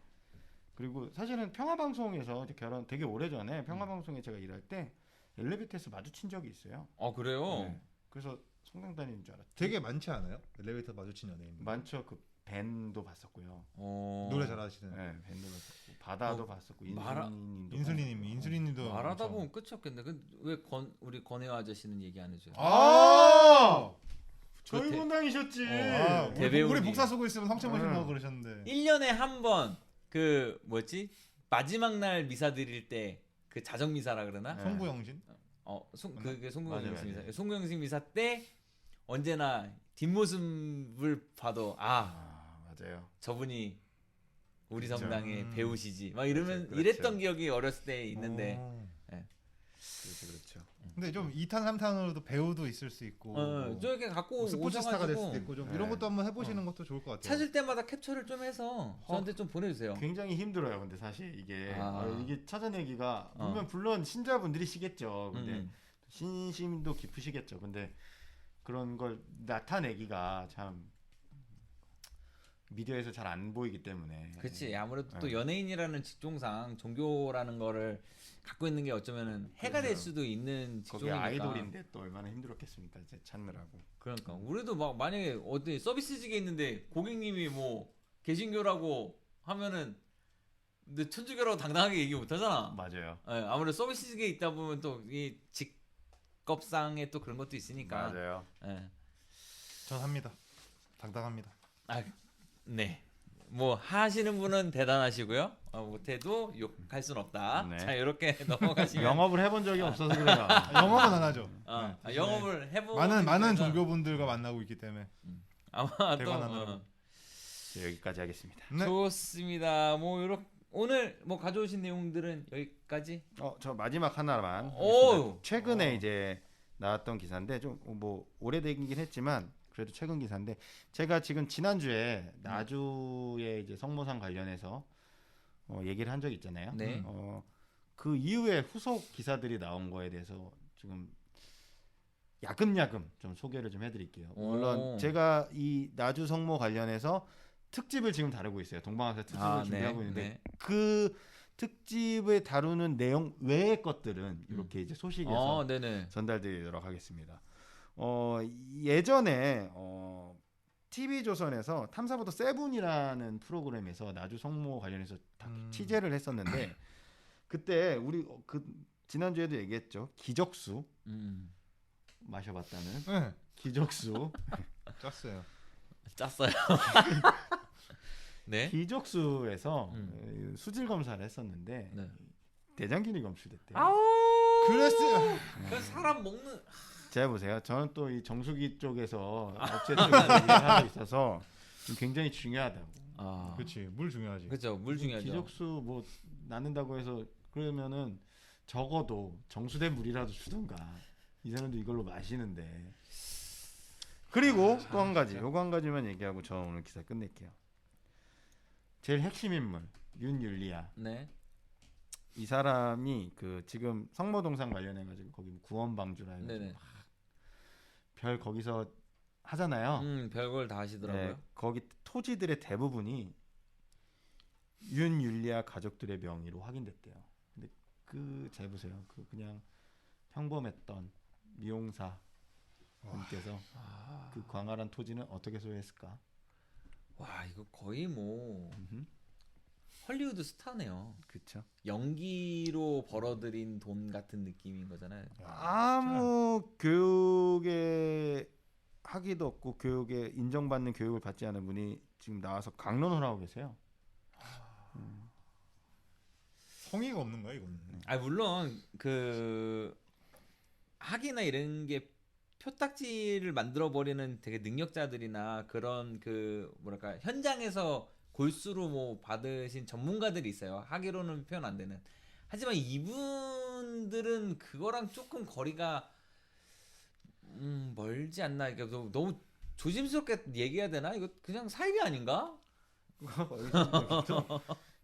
그리고 사실은 평화방송에서 결혼 되게 오래전에 평화방송에 제가 일할 때 엘리베이터에서 마주친 적이 있어요. 그래요? 네. 그래서 성당 다니는 줄 알았죠. 되게 많지 않아요? 엘리베이터 마주친 연예인. 많죠. 그 밴도 봤었고요. 노래 잘하시는. 네, 밴도 봤었고 바다도 봤었고 인수리님도 말하다 보면 끝이 없겠네. 왜 우리 권혜화 아저씨는 얘기 안 해줘요? 저희 분당이셨지. 우리 복사 쓰고 있으면 상처 보신다고 그러셨는데. 1년에 한 번 마지막 날 미사 드릴 때 그 자정 미사라 그러나? 송구영신? 그게 송구영신 미사. 송구영신 미사 때 언제나 뒷모습을 봐도 맞아요. 저분이 우리 그렇죠. 성당의 배우시지. 막 이러면 그렇죠. 이랬던 기억이 어렸을 때 있는데. 그렇죠. 근데 좀 2탄 3탄으로도 배우도 있을 수 있고 저렇게 갖고 스포츠 스타가 될 수도 오셔가지고 있고 좀 네. 이런 것도 한번 해보시는 것도 좋을 것 같아요. 찾을 때마다 캡처를 좀 해서 저한테 좀 보내주세요. 굉장히 힘들어요. 근데 사실 이게 이게 찾아내기가 물론 신자분들이시겠죠. 근데 신심도 깊으시겠죠. 근데 그런 걸 나타내기가 참 미디어에서 잘 안 보이기 때문에. 그렇지. 아무래도 또 연예인이라는 직종상 종교라는 거를 갖고 있는 게 어쩌면은 해가 될 수도 있는 거기 직종이니까. 아이돌인데 또 얼마나 힘들었겠습니까? 이제 찾느라고. 그러니까 우리도 막 만약에 어디 서비스직에 있는데 고객님이 뭐 개신교라고 하면은 근데 천주교라고 당당하게 얘기 못 하잖아. 맞아요. 아무래도 서비스직에 있다 보면 또 이 직업상에 또 그런 것도 있으니까. 맞아요. 예. 전 합니다. 당당합니다. 아, 네. 뭐 하시는 분은 대단하시고요. 못해도 욕할 순 없다. 네. 자 이렇게 넘어가시면. 영업을 해본 적이 없어서 그래요. 영업은 안 하죠. 영업을 해보. 많은 종교분들과 만나고 있기 때문에 아마 또 대관하느라고. 네, 여기까지 하겠습니다. 네. 좋습니다. 뭐 이렇게 오늘 뭐 가져오신 내용들은 여기까지. 저 마지막 하나만. 오! 하겠습니다. 최근에 이제 나왔던 기사인데 좀 뭐 오래되긴 했지만 그래도 최근 기사인데 제가 지금 지난주에 나주의 이제 성모상 관련해서 얘기를 한 적이 있잖아요. 네. 그 이후에 후속 기사들이 나온 거에 대해서 지금 야금야금 좀 소개를 좀 해드릴게요. 물론 제가 이 나주 성모 관련해서 특집을 지금 다루고 있어요. 동방학사 특집을 준비하고 있는데 네. 그 특집에 다루는 내용 외의 것들은 이렇게 이제 소식에서 네네. 전달드리도록 하겠습니다. 예전에 TV조선에서 탐사보도 세븐이라는 프로그램에서 나주 성모 관련해서 취재를 했었는데 그때 우리 지난주에도 얘기했죠. 기적수 마셔봤다는 네. 기적수 짰어요. 짰어요. 네. 기적수에서 수질 검사를 했었는데 네. 대장균이 검출됐대요. 그랬어요. 그 사람 먹는. 제가 보세요. 저는 또 이 정수기 쪽에서 업체 쪽에서 일을 하고 있어서 좀 굉장히 중요하다고. 그렇지. 물 중요하지. 그렇죠. 물 중요하죠. 기적수 뭐 낳는다고 해서 그러면은 적어도 정수된 물이라도 주던가. 이 사람도 이걸로 마시는데. 그리고 또 한 가지. 요거 한 가지만 얘기하고 저 오늘 기사 끝낼게요. 제일 핵심 인물 윤율리아. 네. 이 사람이 그 지금 성모동상 관련해 가지고 거기 구원방주라 해가지고 네네. 별 거기서 하잖아요. 별걸 다 하시더라고요. 네, 거기 토지들의 대부분이 윤율리아 가족들의 명의로 확인됐대요. 근데 잘 보세요. 그냥 평범했던 미용사 분께서 그 광활한 토지는 어떻게 소유했을까? 와 이거 거의 뭐 헐리우드 스타네요. 그렇죠. 연기로 벌어들인 돈 같은 느낌인 거잖아요. 아무 교육에 학위도 없고 교육에 인정받는 교육을 받지 않은 분이 지금 나와서 강론을 하고 계세요. 성의가 없는 거야 이거는. 물론 그 학이나 이런 게 표딱지를 만들어 버리는 되게 능력자들이나 그런 그 뭐랄까 현장에서 골수로 뭐 받으신 전문가들이 있어요. 학위로는 표현 안 되는. 하지만 이분들은 그거랑 조금 거리가 멀지 않나. 그러니까 너무 조심스럽게 얘기해야 되나? 이거 그냥 사이비 아닌가?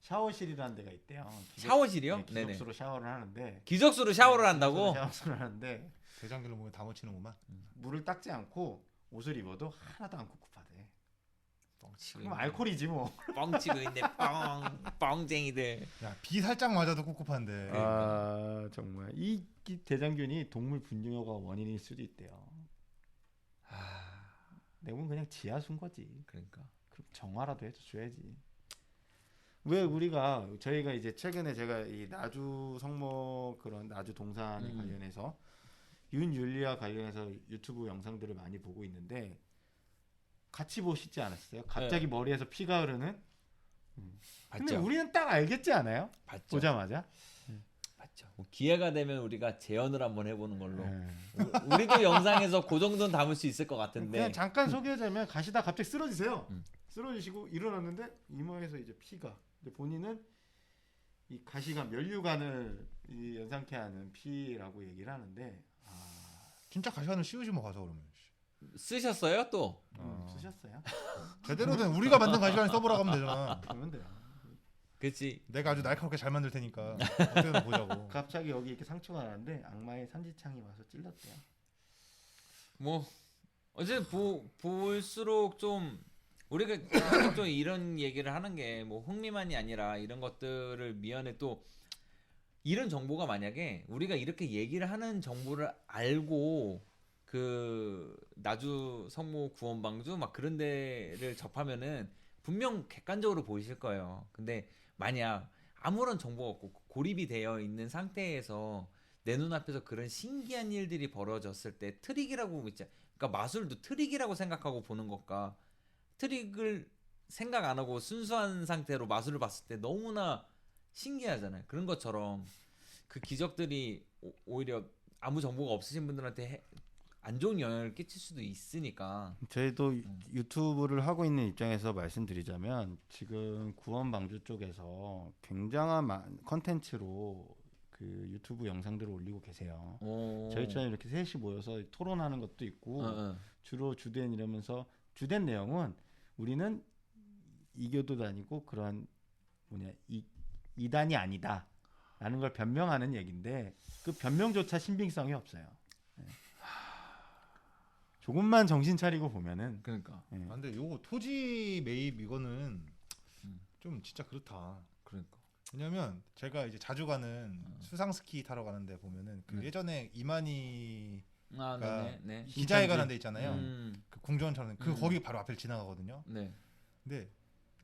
샤워실이라는 데가 있대요. 샤워실이요? 네, 기적수로 샤워를 하는데 기적수로 샤워를 한다고? 샤워를 하는데 대장균을 보면 다 묻히는구만. 물을 닦지 않고 옷을 입어도 하나도 안 꿉꿉하대. 뻥치고 그럼 알코올이지 뭐. 뻥치고 있네. 뻥쟁이들. 야, 비 살짝 맞아도 꿉꿉한데. 아 정말 이 대장균이 동물 분뇨가 원인일 수도 있대요. 내가 그냥 지하수인 거지. 그러니까. 그럼 정화라도 해줘야지. 왜 저희가 이제 최근에 제가 이 나주 성모 그런 나주 동산에 관련해서 윤율리아 관련해서 유튜브 영상들을 많이 보고 있는데 같이 보시지 않았어요? 갑자기 머리에서 피가 흐르는. 근데 봤죠. 우리는 딱 알겠지 않아요? 봤죠. 보자마자. 봤죠. 뭐 기회가 되면 우리가 재현을 한번 해보는 걸로. 네. 우리도 영상에서 그 정도는 담을 수 있을 것 같은데. 그냥 잠깐 소개하자면 가시다 갑자기 쓰러지세요. 쓰러지시고 일어났는데 이마에서 이제 피가. 근데 본인은 이 가시가 면류관을 연상케 하는 피라고 얘기를 하는데 진짜 가시관을 씌우지 뭐 가서 그러면. 쓰셨어요 또? 쓰셨어요? 제대로 된 우리가 만든 가시관 써보라고 하면 되잖아. 그러면 돼요. 그렇지. 내가 아주 날카롭게 잘 만들 테니까 어떻게든 보자고. 갑자기 여기 이렇게 상처가 나는데 악마의 산지창이 와서 찔렀대요. 뭐 어제 볼수록 좀 우리가 좀 이런 얘기를 하는 게 뭐 흥미만이 아니라 이런 것들을 미연에 또 이런 정보가 만약에 우리가 이렇게 얘기를 하는 정보를 알고 그 나주 성모 구원방주 막 그런 데를 접하면은 분명 객관적으로 보이실 거예요. 근데 만약 아무런 정보가 없고 고립이 되어 있는 상태에서 내 눈앞에서 그런 신기한 일들이 벌어졌을 때 트릭이라고 있잖아. 그러니까 마술도 트릭이라고 생각하고 보는 것과 트릭을 생각 안 하고 순수한 상태로 마술을 봤을 때 너무나 신기하잖아요. 그런 것처럼 그 기적들이 오히려 아무 정보가 없으신 분들한테 안 좋은 영향을 끼칠 수도 있으니까. 저희도 유튜브를 하고 있는 입장에서 말씀드리자면 지금 구원방주 쪽에서 굉장한 컨텐츠로 그 유튜브 영상들을 올리고 계세요. 저희처럼 이렇게 셋이 모여서 토론하는 것도 있고 주로 주된 이러면서 주된 내용은 우리는 이교도도 아니고 그런 이단이 아니다 라는 걸 변명하는 얘기인데 그 변명조차 신빙성이 없어요. 네. 조금만 정신 차리고 보면은 그러니까. 아, 근데 요거 토지 매입 이거는 좀 진짜 그렇다. 그러니까. 왜냐면 제가 이제 자주 가는 수상 스키 타러 가는데 보면은 그 예전에 이만희 네. 기자회견한 데 있잖아요. 그 궁전처럼 그 음. 거기 바로 앞을 지나가거든요. 네. 근데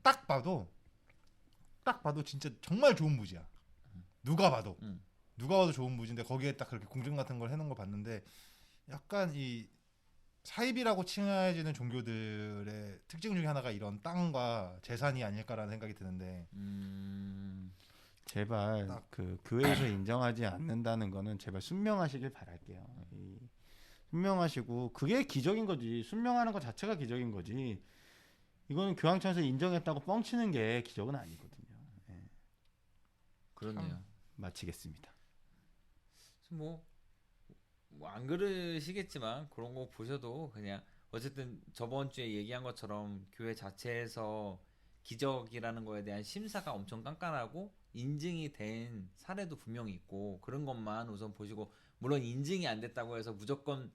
딱 봐도 진짜 정말 좋은 부지야. 누가 봐도 좋은 부지인데 거기에 딱 그렇게 궁전 같은 걸 해놓은 걸 봤는데 약간 이 사입이라고 칭해지는 종교들의 특징 중에 하나가 이런 땅과 재산이 아닐까라는 생각이 드는데 제발 그 교회에서 인정하지 않는다는 거는 제발 순명하시길 바랄게요. 순명하시고 그게 기적인 거지. 순명하는 것 자체가 기적인 거지. 이거는 교황청에서 인정했다고 뻥치는 게 기적은 아니거든요. 네. 그렇네요. 마치겠습니다. 뭐 안 그러시겠지만 그런 거 보셔도 그냥 어쨌든 저번 주에 얘기한 것처럼 교회 자체에서 기적이라는 거에 대한 심사가 엄청 깐깐하고 인증이 된 사례도 분명히 있고 그런 것만 우선 보시고 물론 인증이 안 됐다고 해서 무조건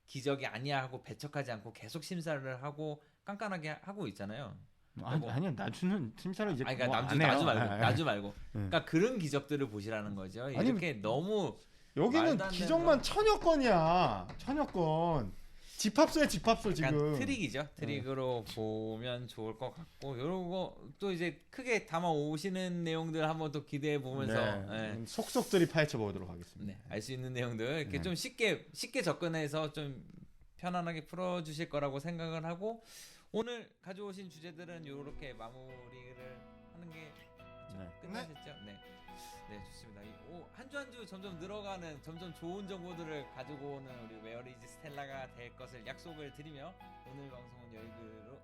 기적이 아니야 하고 배척하지 않고 계속 심사를 하고 깐깐하게 하고 있잖아요. 아니요 나주는 심사를 이제 그러니까 안 해요. 나주 말고 그러니까 그런 기적들을 보시라는 거죠. 이렇게 너무 여기는 말도 안 기적만 되는 천여 건이야. 천여 건. 집합소야 집합소 약간 지금. 트릭이죠. 트릭으로 보면 좋을 것 같고 요거 또 이제 크게 담아 오시는 내용들 한번 또 기대해 보면서 네. 속속들이 파헤쳐 보도록 하겠습니다. 네, 알 수 있는 내용들 이렇게 네. 좀 쉽게 접근해서 좀 편안하게 풀어 주실 거라고 생각을 하고 오늘 가져오신 주제들은 요렇게 마무리를 하는 게 끝나셨죠? 네. 네, 좋습니다. 한 주 한 주 점점 늘어가는 점점 좋은 정보들을 가지고 오는 우리 웨어리즈 스텔라가 될 것을 약속을 드리며 오늘 방송은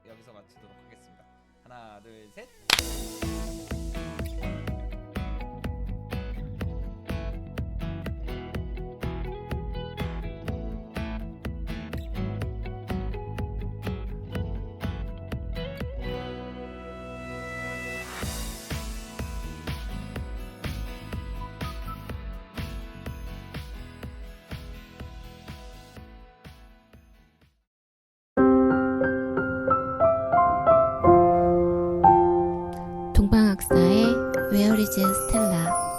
여기서 마치도록 하겠습니다. 하나, 둘, 셋. 동방학사의 Where is Stella?